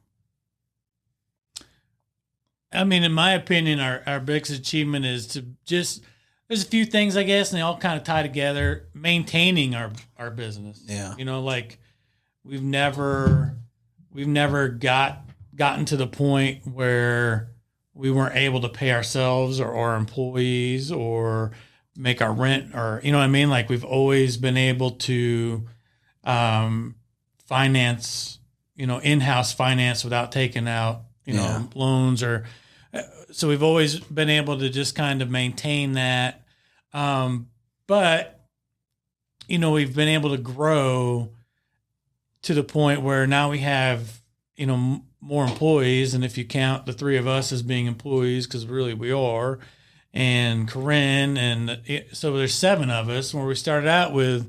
I mean, in my opinion, our biggest achievement is to just, there's a few things, I guess, and they all kind of tie together. Maintaining our business. Yeah. You know, like we've never gotten to the point where we weren't able to pay ourselves or our employees or make our rent, or, you know what I mean? Like we've always been able to finance, in-house finance without taking out, loans, or so we've always been able to just kind of maintain that. But, we've been able to grow to the point where now we have, more employees. And if you count the three of us as being employees, because really we are, and Corinne, so there's 7 of us, where we started out with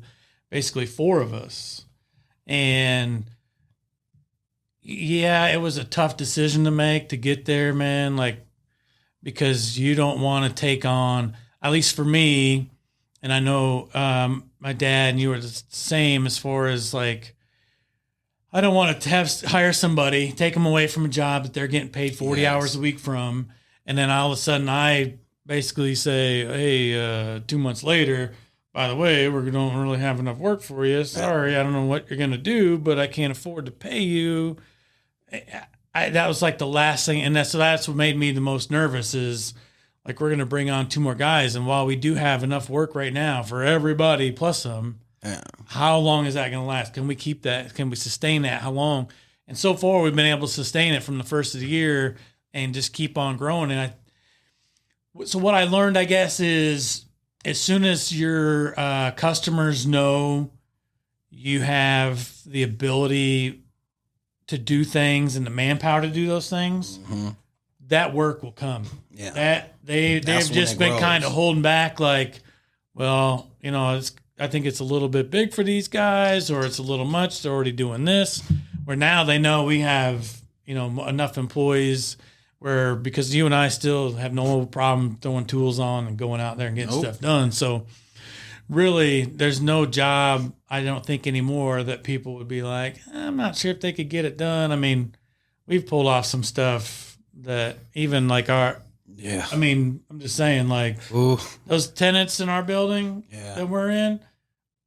basically 4 of us. And yeah, it was a tough decision to make to get there, man. Like, because you don't want to take on, at least for me, and I know my dad and you were the same, as far as like, I don't want to hire somebody, take them away from a job that they're getting paid 40 hours a week from, and then all of a sudden I basically say, hey, 2 months later, by the way, we don't really have enough work for you. Sorry, I don't know what you're going to do, but I can't afford to pay you. That was like the last thing. And that's what made me the most nervous is like, we're going to bring on 2 more guys. And while we do have enough work right now for everybody plus them, how long is that going to last? Can we keep that? Can we sustain that? How long? And so far we've been able to sustain it from the first of the year and just keep on growing. And so what I learned, I guess, is as soon as your customers know you have the ability to do things and the manpower to do those things, that work will come. Yeah, that they've just been kind of holding back, like, well, I think it's a little bit big for these guys, or it's a little much. They're already doing this. Where now they know we have enough employees. Where because you and I still have no problem throwing tools on and going out there and getting stuff done. So really, there's no job, I don't think anymore, that people would be like, I'm not sure if they could get it done. I mean, we've pulled off some stuff that even like I'm just saying, like those tenants in our building that we're in,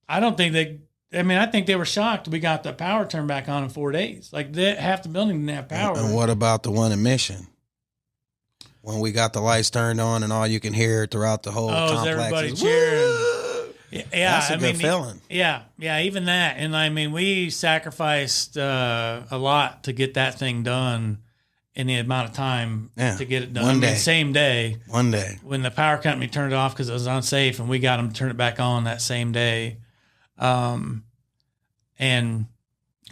I think they were shocked we got the power turned back on in 4 days. Like half the building didn't have power. And what about the one in Mission? When we got the lights turned on and all you can hear throughout the whole complex. Everybody cheering. Yeah, that's a good feeling. Yeah, even that. And I mean, we sacrificed a lot to get that thing done in the amount of time to get it done. One day. Same day. One day. When the power company turned it off because it was unsafe, and we got them to turn it back on that same day. And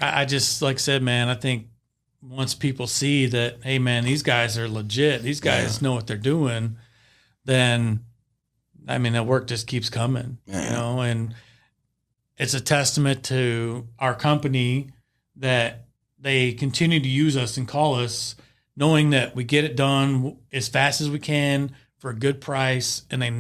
I just, like I said, man, I think once people see that, hey, man, these guys are legit, these guys know what they're doing, then, I mean, that work just keeps coming, and it's a testament to our company that they continue to use us and call us, knowing that we get it done as fast as we can for a good price. And I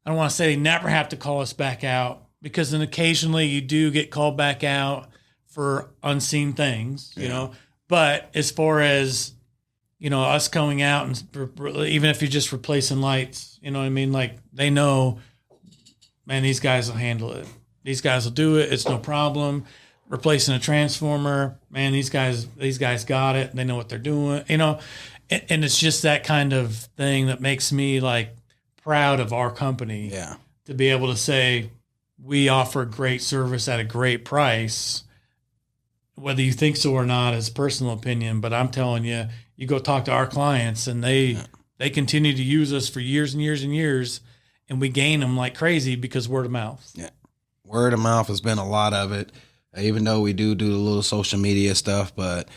don't want to say they never have to call us back out, because then occasionally you do get called back out for unseen things, But as far as, us going out and even if you're just replacing lights, you know what I mean? Like, they know, man, these guys will handle it. These guys will do it. It's no problem. Replacing a transformer, man, these guys got it. They know what they're doing, and it's just that kind of thing that makes me like proud of our company. Yeah. To be able to say we offer great service at a great price. Whether you think so or not is personal opinion, but I'm telling you, you go talk to our clients and they continue to use us for years and years and years, and we gain them like crazy because word of mouth. Yeah. Word of mouth has been a lot of it, even though we do a little social media stuff, but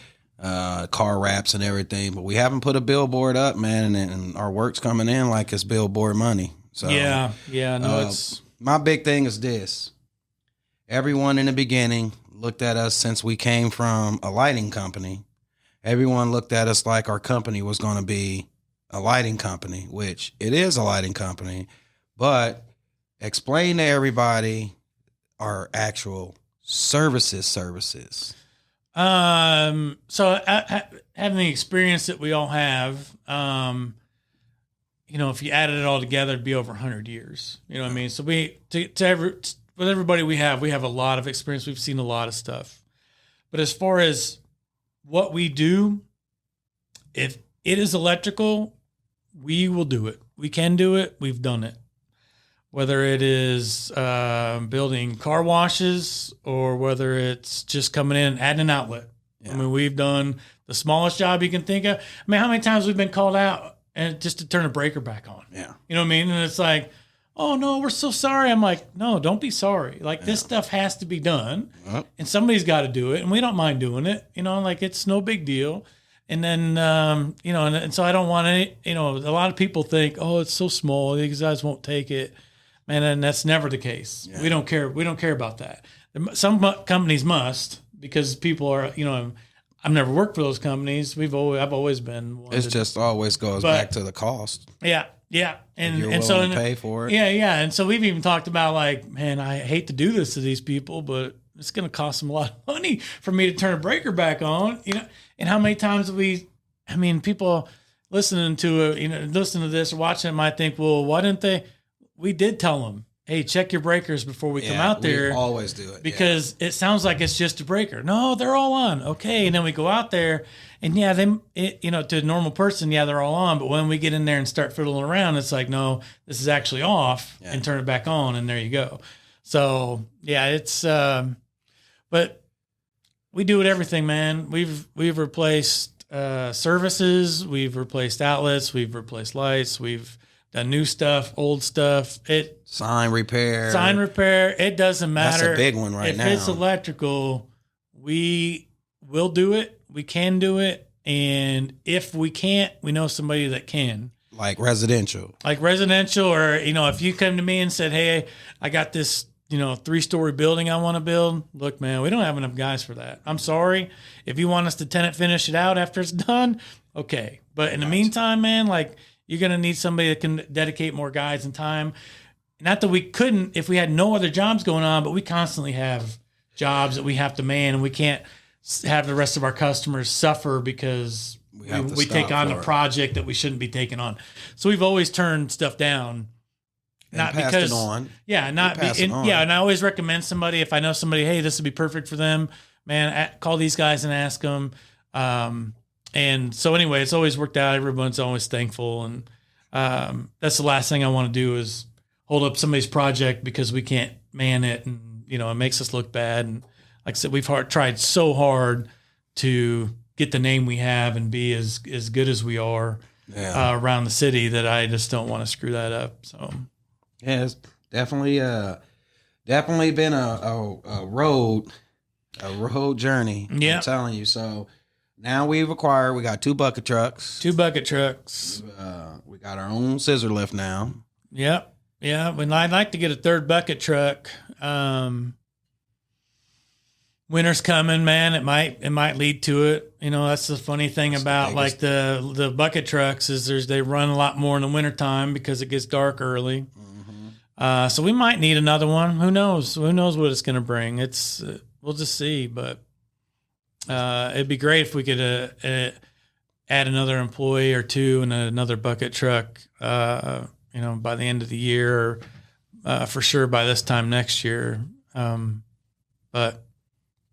car wraps and everything, but we haven't put a billboard up, man, and our work's coming in like it's billboard money. So it's my big thing is this. Everyone in the beginning looked at us, since we came from a lighting company. Everyone looked at us like our company was going to be a lighting company, which it is a lighting company, but explain to everybody our actual services. So having the experience that we all have, if you added it all together, it'd be over 100 years. You know what I mean? So with everybody we have a lot of experience. We've seen a lot of stuff. But as far as what we do, if it is electrical, we will do it. We can do it. We've done it. Whether it is building car washes or whether it's just coming in and adding an outlet. Yeah. I mean, we've done the smallest job you can think of. I mean, how many times we've been called out and just to turn a breaker back on? Yeah. You know what I mean? And it's like, oh, no, we're so sorry. I'm like, no, don't be sorry. Like, this stuff has to be done, and somebody's got to do it, and we don't mind doing it. Like, it's no big deal. And then, and so I don't want any, a lot of people think, oh, it's so small, these guys won't take it. Man, and that's never the case. Yeah. We don't care. We don't care about that. Some companies must, because people are, I've never worked for those companies. I've always been. It just always goes back to the cost. Yeah. Yeah. And you're willing to pay for it. Yeah. Yeah. And so we've even talked about, like, man, I hate to do this to these people, but it's going to cost them a lot of money for me to turn a breaker back on, and how many times people listening to listening to this or watching it might think, well, why didn't they? We did tell them, hey, check your breakers before we come out there. We always do it. Because it sounds like it's just a breaker. No, they're all on. Okay. And then we go out there and to a normal person, they're all on. But when we get in there and start fiddling around, it's like, no, this is actually off and turn it back on. And there you go. So it's, but we do it everything, man. We've replaced services. We've replaced outlets. We've replaced lights. We've done new stuff, old stuff. Sign repair. It doesn't matter. That's a big one right now. If it's electrical, we will do it. We can do it. And if we can't, we know somebody that can. Like residential. Or, if you come to me and said, hey, I got this, 3-story building I want to build. Look, man, we don't have enough guys for that. I'm sorry. If you want us to tenant finish it out after it's done, okay. But in the meantime, man, you're going to need somebody that can dedicate more guys and time. Not that we couldn't if we had no other jobs going on, but we constantly have jobs that we have to man, and we can't have the rest of our customers suffer because we take on a project that we shouldn't be taking on. So we've always turned stuff down. Not because it on. And I always recommend somebody, if I know somebody, hey, this would be perfect for them, man, call these guys and ask them. And so anyway, it's always worked out. Everyone's always thankful. And that's the last thing I want to do is hold up somebody's project because we can't man it. And, it makes us look bad. And like I said, we've tried so hard to get the name we have and be as good as we are around the city that I just don't want to screw that up. So, yeah, it's definitely been a road journey. Yeah. I'm telling you. So, now we got 2 bucket trucks. We got our own scissor lift now. Yep. Yeah. I'd like to get a 3rd bucket truck. Winter's coming, man. It might lead to it. That's the funny thing about the bucket trucks is they run a lot more in the wintertime because it gets dark early. Mm-hmm. So we might need another one. Who knows? Who knows what it's going to bring? We'll just see, but it'd be great if we could add another employee or 2 and another bucket truck, by the end of the year, or for sure by this time next year. But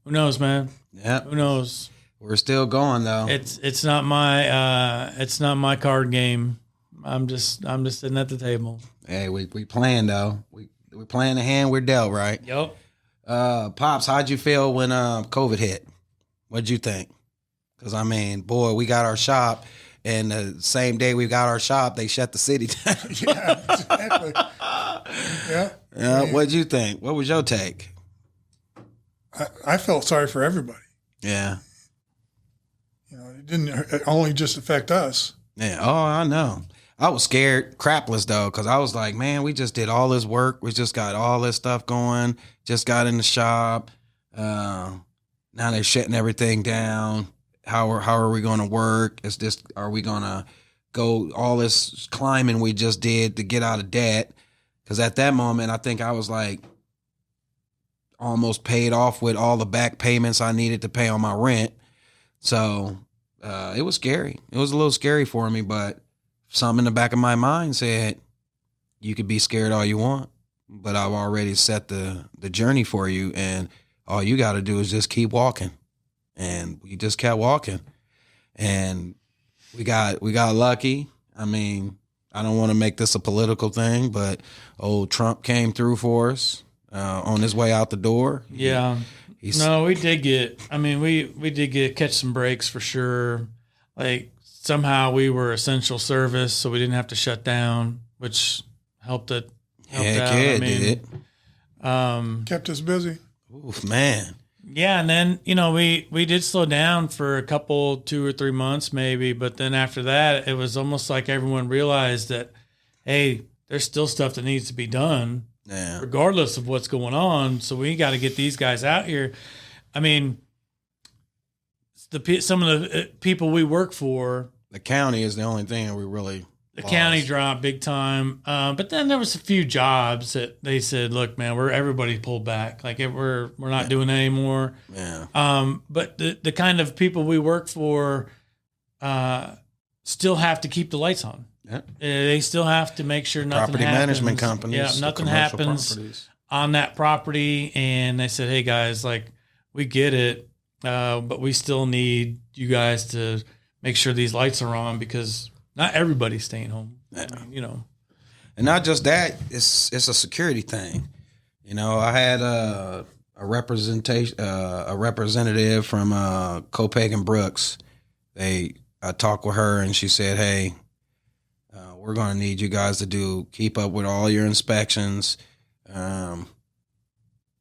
who knows, man? Yeah. Who knows? We're still going though. It's not my card game. I'm just sitting at the table. Hey, we playing though. We playing the hand we're dealt, right? Yep. Pops, how'd you feel when COVID hit? What'd you think? Because, boy, we got our shop, and the same day we got our shop, they shut the city down. Yeah, exactly. Yeah. What'd you think? What was your take? I felt sorry for everybody. Yeah. It only just affect us. Yeah. Oh, I know. I was scared crapless, though, because I was like, man, we just did all this work. We just got all this stuff going, just got in the shop. Now they're shutting everything down. How are we going to work? Are we going to go all this climbing we just did to get out of debt? Because at that moment, I think I was like almost paid off with all the back payments I needed to pay on my rent. So it was scary. It was a little scary for me, but something in the back of my mind said, you could be scared all you want, but I've already set the journey for you, and all you got to do is just keep walking. And we just kept walking, and we got lucky. I don't want to make this a political thing, but old Trump came through for us on his way out the door. Yeah. No, we did get, we did catch some breaks for sure. Like somehow we were essential service, so we didn't have to shut down, which helped it. Did it. Kept us busy. Oof, man. Yeah, and then, we did slow down for a couple, 2 or 3 months maybe, but then after that, it was almost like everyone realized that, hey, there's still stuff that needs to be done, regardless of what's going on, so we got to get these guys out here. Some of the people we work for... The county is the only thing that we really... The county dropped big time, but then there was a few jobs that they said, "Look, man, everybody pulled back. Like we're not doing it anymore." Yeah. But the kind of people we work for still have to keep the lights on. They still have to make sure nothing Property happens. management companies. Yeah, the nothing commercial happens properties. on that property. And they said, hey, guys, like, we get it, but we still need you guys to make sure these lights are on because not everybody's staying home. Yeah. I mean, you know. And not just that, it's a security thing. You know, I had a representation, a representative from Copagan Brooks. I talked with her and she said, hey, we're going to need you guys to keep up with all your inspections.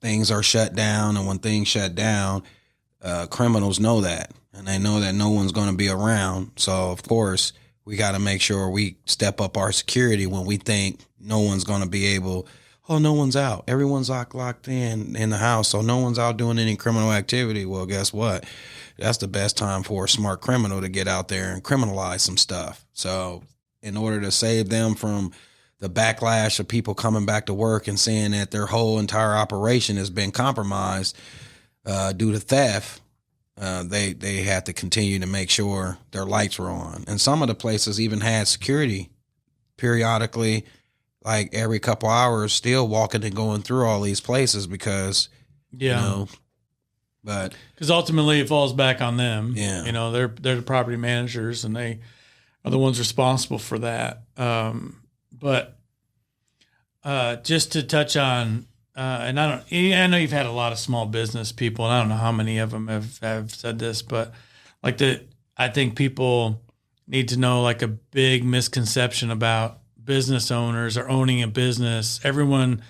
Things are shut down, and when things shut down, criminals know that, and they know that no one's going to be around. So, of course, we got to make sure we step up our security when we think no one's going to be able. Oh, no one's out. Everyone's locked in the house, so no one's out doing any criminal activity. Well, guess what? That's the best time for a smart criminal to get out there and criminalize some stuff. So, in order to save them from the backlash of people coming back to work and seeing that their whole entire operation has been compromised due to theft, they had to continue to make sure their lights were on. And some of the places even had security periodically, like every couple hours, still walking and going through all these places because, you know, but because ultimately it falls back on them. Yeah. You know, they're the property managers and they are the ones responsible for that. But just to touch on, and I know you've had a lot of small business people, and I don't know how many of them have said this, but like I think people need to know like a big misconception about business owners or owning a business. Everyone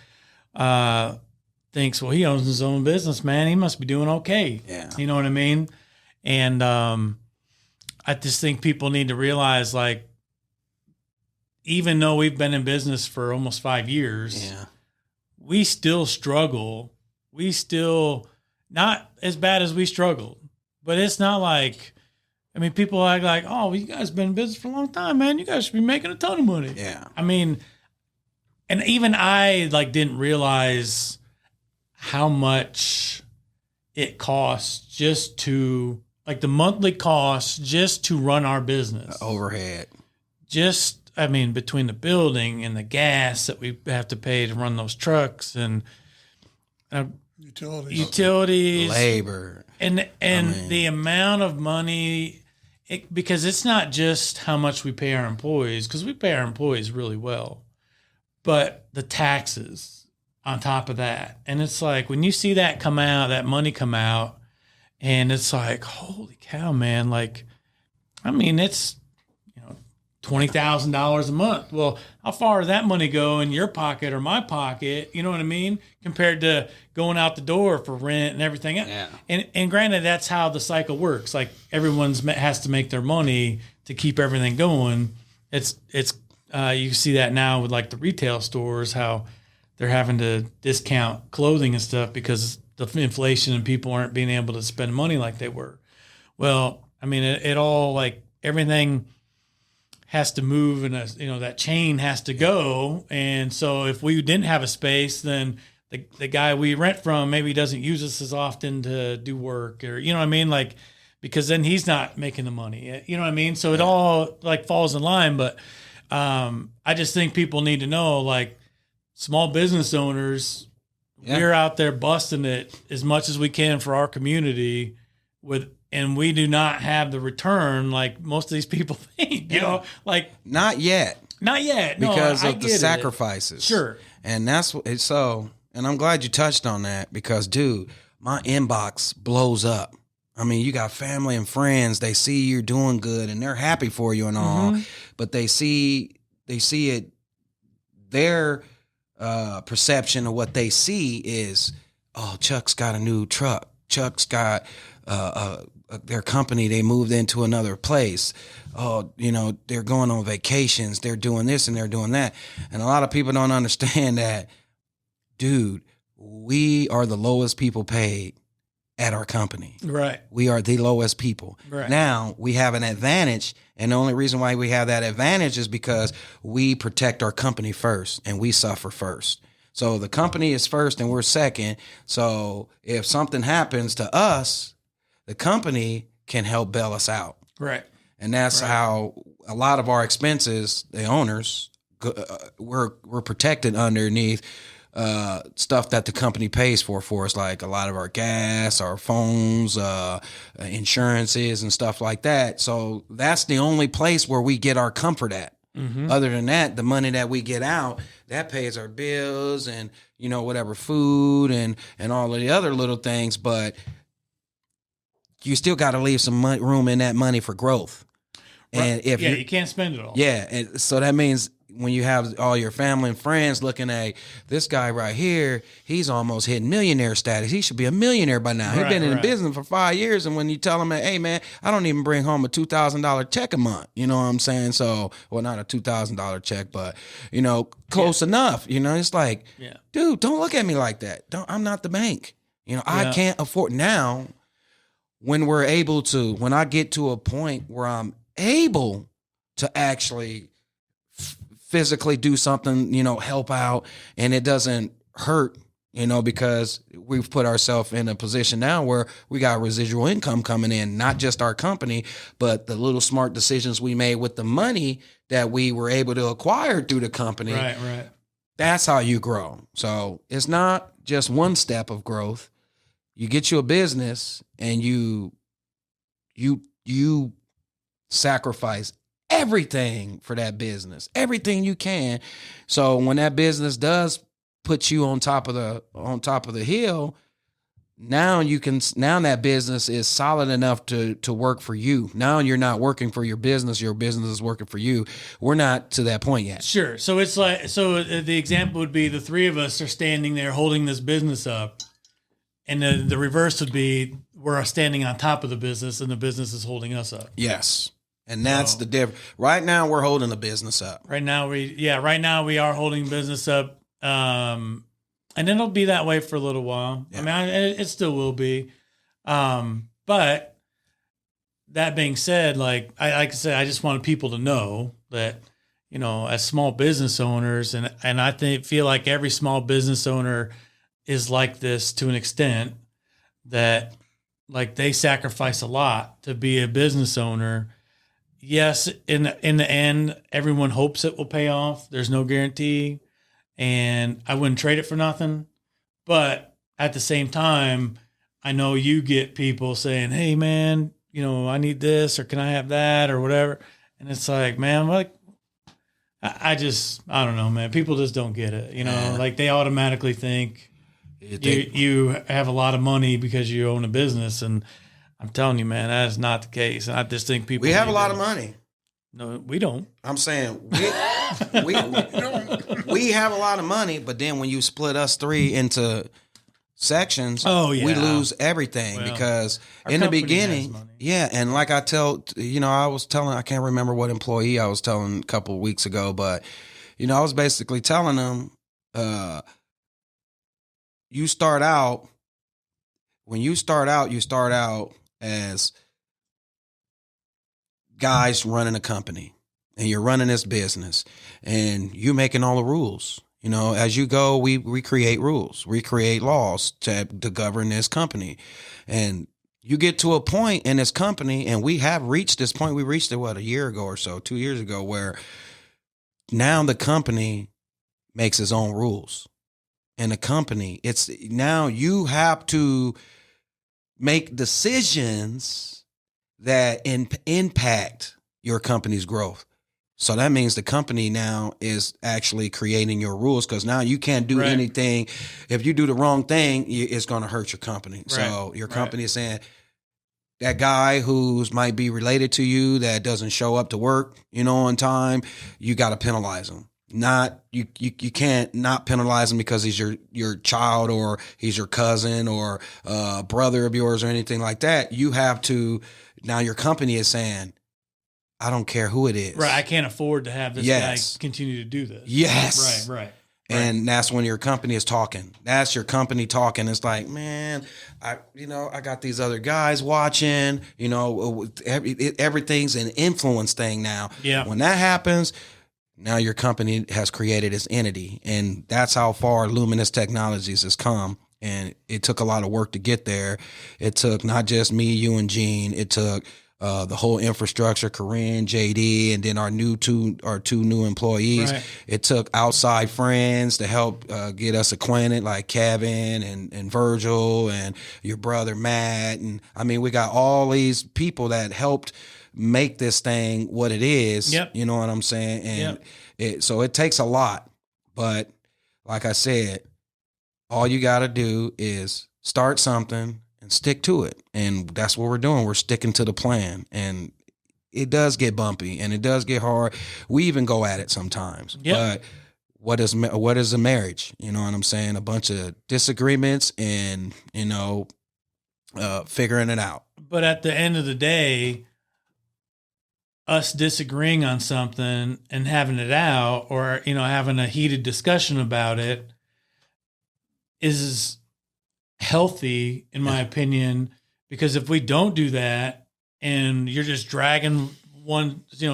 thinks, well, he owns his own business, man. He must be doing okay. Yeah. You know what I mean? And I just think people need to realize, like, even though we've been in business for almost 5 years, we still struggle. We still, not as bad as we struggled, but it's not like, I mean, people act like, oh, well, you guys been in business for a long time, man. You guys should be making a ton of money. Yeah. I mean, and even I like didn't realize how much it costs just to, like, the monthly costs just to run our business. Overhead. Just, I mean, between the building and the gas that we have to pay to run those trucks and utilities, labor, and the amount of money, because it's not just how much we pay our employees, because we pay our employees really well, but the taxes on top of that. And it's like, when you see that come out, that money come out, and it's like, holy cow, man. Like, I mean, it's, $20,000 a month. Well, how far does that money go in your pocket or my pocket? You know what I mean? Compared to going out the door for rent and everything. Yeah. And granted, that's how the cycle works. Like, everyone's has to make their money to keep everything going. It's you see that now with like the retail stores, how they're having to discount clothing and stuff because the inflation and people aren't being able to spend money like they were. Well, I mean, it all, like, everything has to move, and that chain has to go. And so if we didn't have a space, then the guy we rent from maybe doesn't use us as often to do work, or, you know what I mean? Like, because then he's not making the money, you know what I mean? So it all like falls in line. But I just think people need to know, like, small business owners, we're out there busting it as much as we can for our community and we do not have the return like most of these people think, like, not yet, because of the sacrifices. Sure. And that's what it's so, and I'm glad you touched on that, because dude, my inbox blows up. I mean, you got family and friends, they see you're doing good and they're happy for you and all, but they see it, their perception of what they see is, oh, Chuck's got a new truck. Chuck's got their company, they moved into another place. Oh, they're going on vacations. They're doing this and they're doing that. And a lot of people don't understand that, dude, we are the lowest people paid at our company. Right. We are the lowest people. Right. Now we have an advantage. And the only reason why we have that advantage is because we protect our company first and we suffer first. So the company is first and we're second. So if something happens to us, the company can help bail us out. Right. And that's how a lot of our expenses, the owners, we're protected underneath stuff that the company pays for us, like a lot of our gas, our phones, insurances and stuff like that. So that's the only place where we get our comfort at. Other than that, the money that we get out, that pays our bills and, whatever food and all of the other little things. But you still got to leave some room in that money for growth. And if you can't spend it all. Yeah. And so that means when you have all your family and friends looking at this guy right here, he's almost hitting millionaire status. He should be a millionaire by now. He's been in the business for 5 years. And when you tell him, hey, man, I don't even bring home a $2,000 check a month. You know what I'm saying? So, well, not a $2,000 check, but, close enough. It's like, dude, don't look at me like that. I'm not the bank. I can't afford now when I get to a point where I'm able to actually physically do something, help out, and it doesn't hurt, because we've put ourselves in a position now where we got residual income coming in, not just our company, but the little smart decisions we made with the money that we were able to acquire through the company. Right. That's how you grow. So it's not just one step of growth. You get you a business and you sacrifice everything for that business, everything you can. So when that business does put you on top of the hill, now that business is solid enough to work for you. Now you're not working for your business is working for you. We're not to that point yet. Sure. So it's like, the example would be the three of us are standing there holding this business up, and the reverse would be we're standing on top of the business and the business is holding us up. Yes. And that's the difference. Right now, we're holding the business up. Right now, we are holding business up. And it'll be that way for a little while. Yeah. I mean, it still will be. But that being said, like I said, I just wanted people to know that, as small business owners, and I feel like every small business owner is like this to an extent, that like they sacrifice a lot to be a business owner. Yes, in the end, everyone hopes it will pay off. There's no guarantee, and I wouldn't trade it for nothing. But at the same time, I know you get people saying, "Hey, man, I need this, or can I have that, or whatever." And it's like, man, like I don't know, man. People just don't get it, Like they automatically think you have a lot of money because you own a business, and I'm telling you, man, that is not the case. And I just think people... We have a lot of money. No, we don't. I'm saying we have a lot of money, but then when you split us three into sections, we lose everything because in the beginning, and like I I can't remember what employee I was telling a couple of weeks ago, but, I was basically telling them, you start out as guys running a company, and you're running this business and you making all the rules. As you go, we create rules, we create laws to govern this company. And you get to a point in this company, and we have reached this point. We reached it, a year ago or so, 2 years ago, where now the company makes its own rules. And the company, it's now you have to make decisions that impact your company's growth. So that means the company now is actually creating your rules, because now you can't do anything. If you do the wrong thing, it's going to hurt your company. Right. So your company is saying, that guy who's might be related to you that doesn't show up to work, on time, you got to penalize him. Not you can't not penalize him because he's your child, or he's your cousin, or brother of yours, or anything like that. You have to, now your company is saying, I don't care who it is. Right. I can't afford to have this guy continue to do this. Yes. Right. And that's when your company is talking. That's your company talking. It's like, man, I got these other guys watching, everything's an influence thing now. Yeah. When that happens, now your company has created its entity, and that's how far Lumenus Technologies has come. And it took a lot of work to get there. It took not just me, you, and Gene. It took the whole infrastructure, Corinne, JD, and then our two new employees. Right. It took outside friends to help get us acquainted, like Kevin and Virgil and your brother Matt. And I mean, we got all these people that helped make this thing what it is. Yep. You know what I'm saying? And so it takes a lot. But like I said, all you got to do is start something and stick to it. And that's what we're doing. We're sticking to the plan. And it does get bumpy and it does get hard. We even go at it sometimes. Yep. But what is a marriage? You know what I'm saying? A bunch of disagreements and, figuring it out. But at the end of the day, us disagreeing on something and having it out, or, having a heated discussion about it is healthy, in my opinion, because if we don't do that and you're just dragging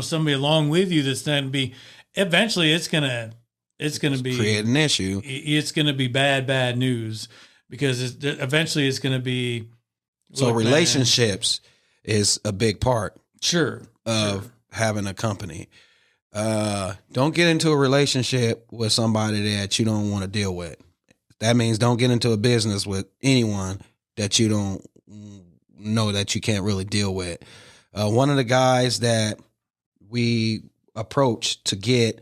somebody along with you, that's going to be, eventually it's going to be create an issue. It's going to be bad news, because eventually it's going to be. So relationships is a big part. Sure. Of having a company. Don't get into a relationship with somebody that you don't want to deal with. That means don't get into a business with anyone that you don't know that you can't really deal with. One of the guys that we approached to get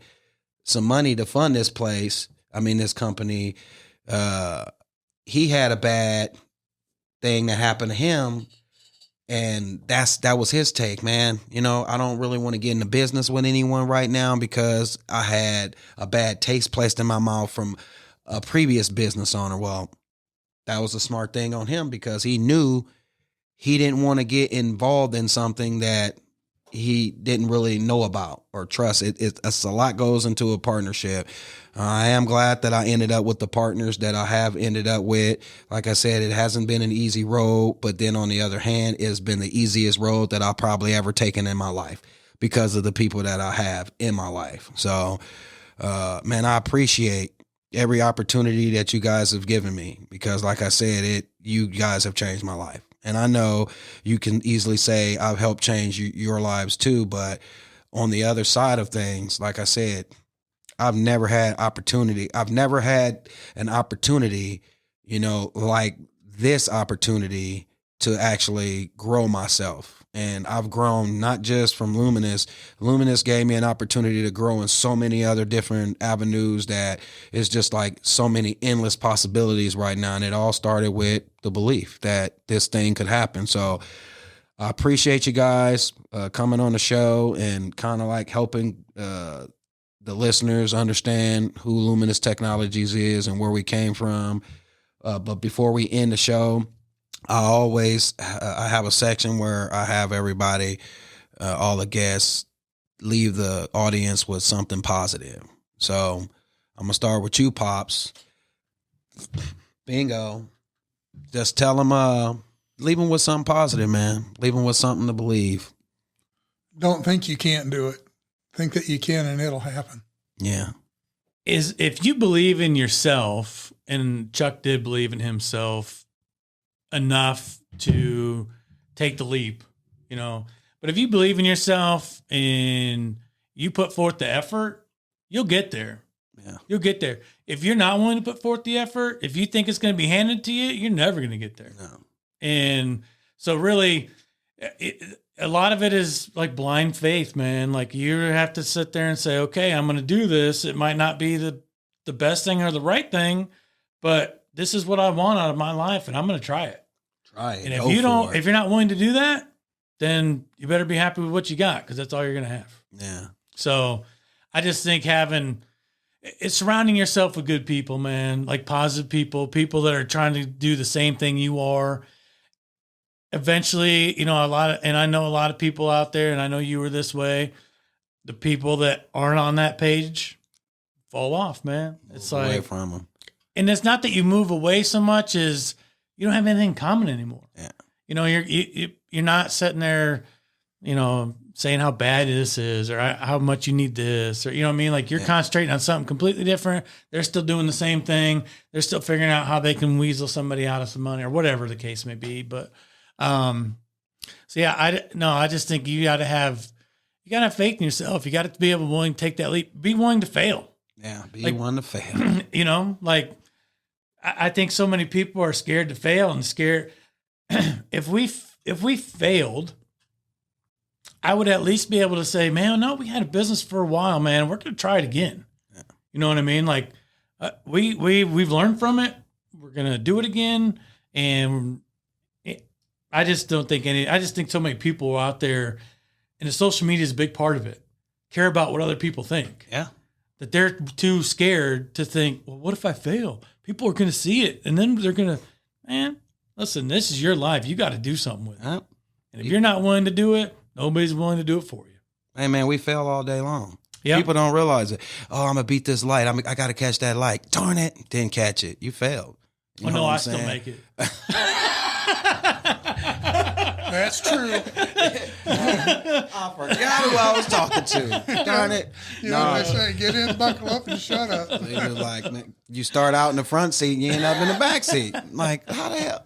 some money to fund this this company, he had a bad thing that happened to him. And that was his take, man. I don't really want to get into business with anyone right now because I had a bad taste placed in my mouth from a previous business owner. Well, that was a smart thing on him because he knew he didn't want to get involved in something that he didn't really know about or trust. It's a lot goes into a partnership. I am glad that I ended up with the partners that I have ended up with. Like I said, it hasn't been an easy road, but then on the other hand, it's been the easiest road that I've probably ever taken in my life because of the people that I have in my life. So, man, I appreciate every opportunity that you guys have given me because like I said, you guys have changed my life. And I know you can easily say I've helped change your lives too, but on the other side of things, like I said, I've never had an opportunity, like this opportunity to actually grow myself. And I've grown not just from Lumenus. Lumenus gave me an opportunity to grow in so many other different avenues that it's just like so many endless possibilities right now. And it all started with the belief that this thing could happen. So I appreciate you guys coming on the show and kind of like helping the listeners understand who Lumenus Technologies is and where we came from. But before we end the show, I have a section where I have everybody, all the guests, leave the audience with something positive. So I'm going to start with you, Pops. Bingo. Just tell them, leave them with something positive, man. Leave them with something to believe. Don't think you can't do it. Think that you can and it'll happen. Yeah. If you believe in yourself, and Chuck did believe in himself enough to take the leap, but if you believe in yourself and you put forth the effort, you'll get there. Yeah. You'll get there. If you're not willing to put forth the effort, if you think it's going to be handed to you, you're never going to get there. No. And so really a lot of it is like blind faith, man. Like you have to sit there and say, okay, I'm going to do this. It might not be the best thing or the right thing, but this is what I want out of my life and I'm going to try it. Try it. And if you're not willing to do that, then you better be happy with what you got, because that's all you're going to have. Yeah. So I just think it's surrounding yourself with good people, man, like positive people that are trying to do the same thing you are. Eventually, and I know a lot of people out there, and I know you were this way. The people that aren't on that page fall off, man. It's Move like away from them. And it's not that you move away so much as you don't have anything in common anymore. Yeah. You're not sitting there, saying how bad this is or how much you need this, or, you know what I mean? Like you're concentrating on something completely different. They're still doing the same thing. They're still figuring out how they can weasel somebody out of some money or whatever the case may be. But, So yeah, I just think you got to have faith in yourself. You got to be able willing to take that leap, be willing to fail. Yeah. Be willing to fail. You know, like I think so many people are scared to fail and scared. If we failed, I would at least be able to say, man, no, we had a business for a while, man. We're going to try it again. Yeah. You know what I mean? Like we've learned from it. We're going to do it again. And I just don't think I just think so many people out there, and the social media is a big part of it, care about what other people think. Yeah. That they're too scared to think, well, what if I fail? People are going to see it. And then they're going to, man, listen, this is your life. You got to do something with it. Yep. And if you're not willing to do it, nobody's willing to do it for you. Hey, man, we fail all day long. Yep. People don't realize it. Oh, I'm going to beat this light. I got to catch that light. Darn it. Didn't catch it. You failed. You know no, what I I'm still saying? make it. That's true. I forgot who I was talking to. Darn it. You know what they say, get in, buckle up, and shut up. It was like, man, you start out in the front seat, you end up in the back seat. Like, how the hell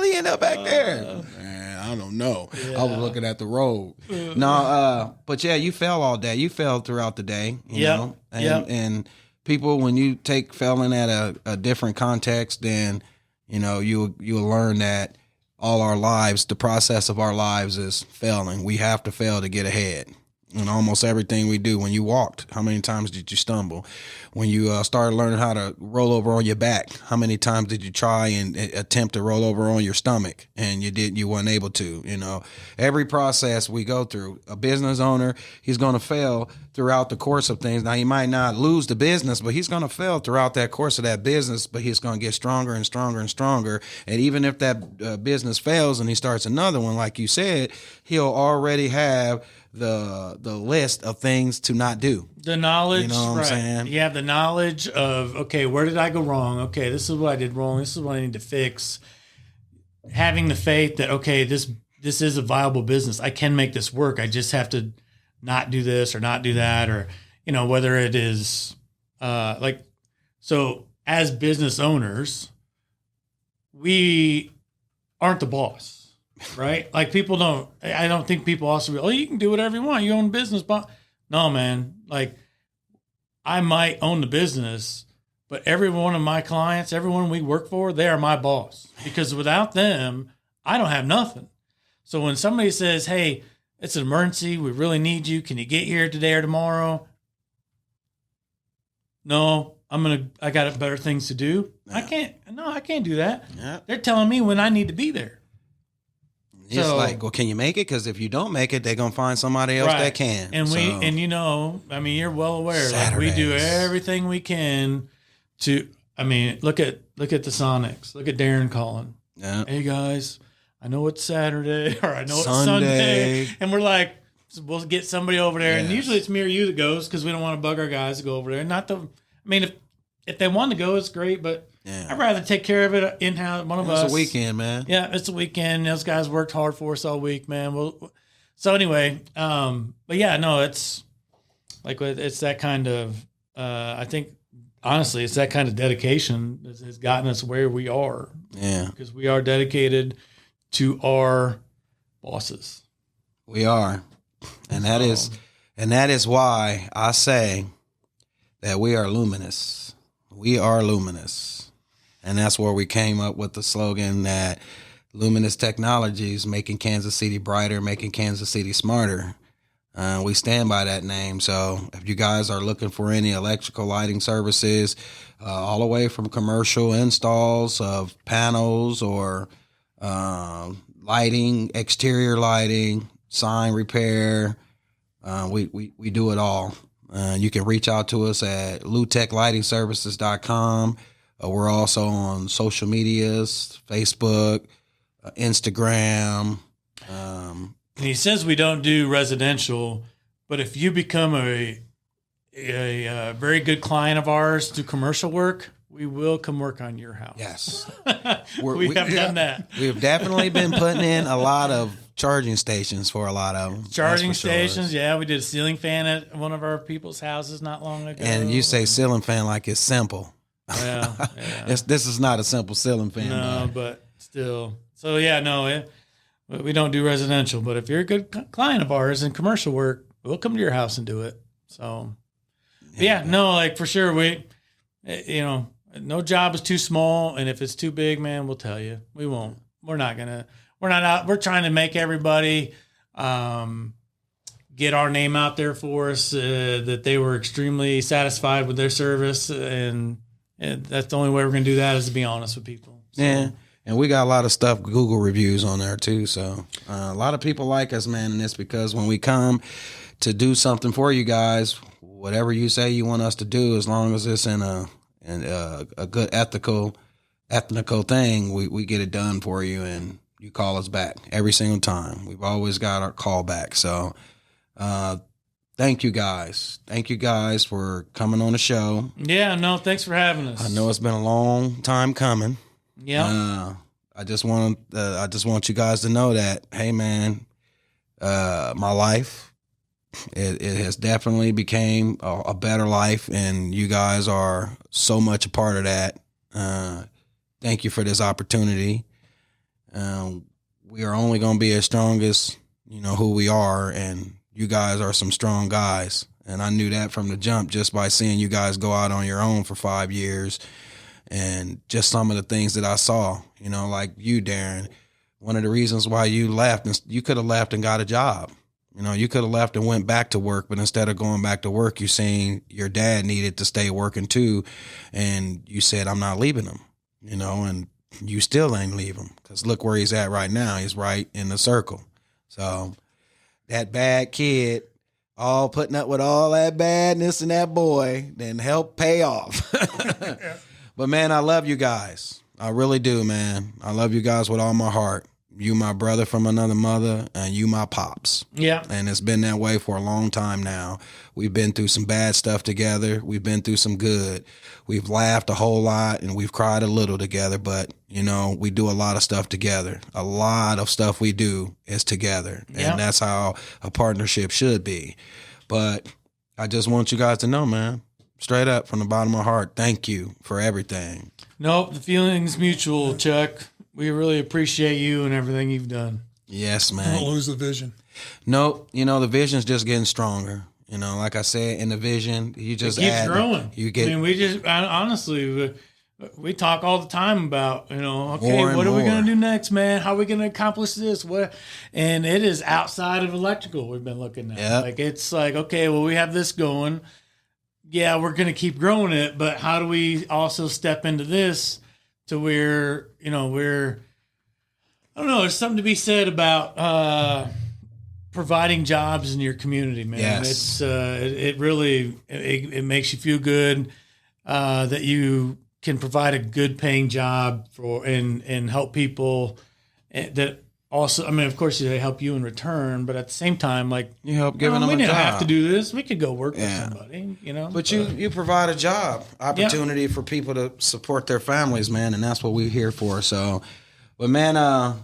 he end up back there? Man, I don't know. Yeah. I was looking at the road. But yeah, you fail all day. You fail throughout the day, you know? And people, when you take failing at a different context, then, you know, you'll learn that all our lives, the process of our lives is failing. We have to fail to get ahead. In almost everything we do. When you walked, how many times did you stumble? When you started learning how to roll over on your back, how many times did you try and attempt to roll over on your stomach and you weren't able to? You know, every process we go through, a business owner, he's going to fail throughout the course of things. Now, he might not lose the business, but he's going to fail throughout that course of that business, but he's going to get stronger and stronger and stronger. And even if that business fails and he starts another one, like you said, he'll already have the list of things to not do. The knowledge, you know what I'm saying? You have the knowledge of, okay, where did I go wrong? Okay, this is what I did wrong. This is what I need to fix. Having the faith that, okay, this is a viable business. I can make this work. I just have to not do this or not do that, or, you know, whether it is so as business owners, we aren't the boss. Right? Like I don't think people also, oh, you can do whatever you want. You own a business, but no, man. Like I might own the business, but every one of my clients, everyone we work for, they are my boss, because without them, I don't have nothing. So when somebody says, hey, it's an emergency, we really need you, can you get here today or tomorrow? No, I got better things to do. Yeah. I can't do that. Yeah. They're telling me when I need to be there. It's like, well, can you make it? Because if you don't make it, they're gonna find somebody else that can. And you know, I mean, you're well aware. Like, we do everything we can to. I mean, look at the Sonics. Look at Darin calling. Yeah. Hey guys, I know it's Saturday or I know it's Sunday, and we're like, we'll get somebody over there. Yes. And usually it's me or you that goes because we don't want to bug our guys to go over there. Not the. I mean, if they want to go, it's great, but. Yeah. I'd rather take care of it in-house. One of us. It's a weekend, man. Yeah, it's a weekend. Those guys worked hard for us all week, man. So anyway, but yeah, no, it's like it's that kind of. I think honestly, it's that kind of dedication that has gotten us where we are. Yeah, because we are dedicated to our bosses. We are, and that is why I say that we are luminous. We are luminous. And that's where we came up with the slogan that Lumenus Technologies, making Kansas City brighter, making Kansas City smarter. We stand by that name. So if you guys are looking for any electrical lighting services, all the way from commercial installs of panels or lighting, exterior lighting, sign repair, we do it all. You can reach out to us at lutechlightingservices.com. We're also on social medias, Facebook, Instagram. And he says we don't do residential, but if you become a very good client of ours through commercial work, we will come work on your house. Yes. we have done that. We've definitely been putting in a lot of charging stations for a lot of them. Charging stations, yeah. We did a ceiling fan at one of our people's houses not long ago. And you say ceiling fan like it's simple. Yeah. This is not a simple ceiling fan. No, but still. So yeah, no. We don't do residential, but if you're a good client of ours in commercial work, we'll come to your house and do it. So, yeah, no, like for sure, no job is too small, and if it's too big, man, we'll tell you. We won't. We're not out. We're trying to make everybody get our name out there for us, that they were extremely satisfied with their service, and that's the only way we're going to do that is to be honest with people. So. Yeah. And we got a lot of stuff, Google reviews on there too. So a lot of people like us, man. And it's because when we come to do something for you guys, whatever you say you want us to do, as long as it's in a good ethical thing, we get it done for you, and you call us back every single time. We've always got our call back. So thank you guys. Thank you guys for coming on the show. Yeah, no, thanks for having us. I know it's been a long time coming. Yeah. I just want you guys to know that, hey man, my life, it has definitely became a better life, and you guys are so much a part of that. Thank you for this opportunity. We are only going to be as strong as, who we are, and you guys are some strong guys. And I knew that from the jump just by seeing you guys go out on your own for 5 years. And just some of the things that I saw, like you, Darin, one of the reasons why you left, you could have left and got a job. You could have left and went back to work, but instead of going back to work, you seen your dad needed to stay working too. And you said, I'm not leaving him, and you still ain't leave him, because look where he's at right now. He's right in the circle. So that bad kid, all putting up with all that badness and that boy, then help pay off. Yeah. But, man, I love you guys. I really do, man. I love you guys with all my heart. You my brother from another mother, and you my pops. Yeah. And it's been that way for a long time now. We've been through some bad stuff together. We've been through some good. We've laughed a whole lot, and we've cried a little together. But, we do a lot of stuff together. A lot of stuff we do is together. Yeah. And that's how a partnership should be. But I just want you guys to know, man. Straight up from the bottom of my heart, thank you for everything. Nope, the feeling's mutual, Chuck. We really appreciate you and everything you've done. Yes, man. Don't lose the vision. Nope, the vision's just getting stronger. Like I said, in the vision, you just it keeps growing. Honestly, we talk all the time about, okay, what are we going to do next, man? How are we going to accomplish this? And it is outside of electrical we've been looking at. Yep. Like, it's like, okay, well, we have this going. Yeah, we're going to keep growing it, but how do we also step into this to where, I don't know, there's something to be said about providing jobs in your community, man. Yes. It really makes you feel good that you can provide a good paying job and help people that also, of course, they help you in return, but at the same time, like, you help giving them a job. We didn't have to do this. We could go work with somebody, But you provide a job opportunity for people to support their families, man, and that's what we're here for. So, but man,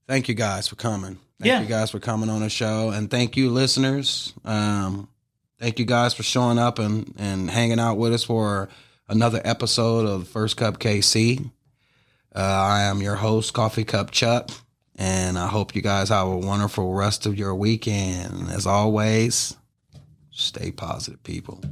thank you guys for coming. Thank you guys for coming on the show, and thank you, listeners. Thank you guys for showing up and hanging out with us for another episode of First Cup KC. I am your host, Coffee Cup Chuck. And I hope you guys have a wonderful rest of your weekend. As always, stay positive, people.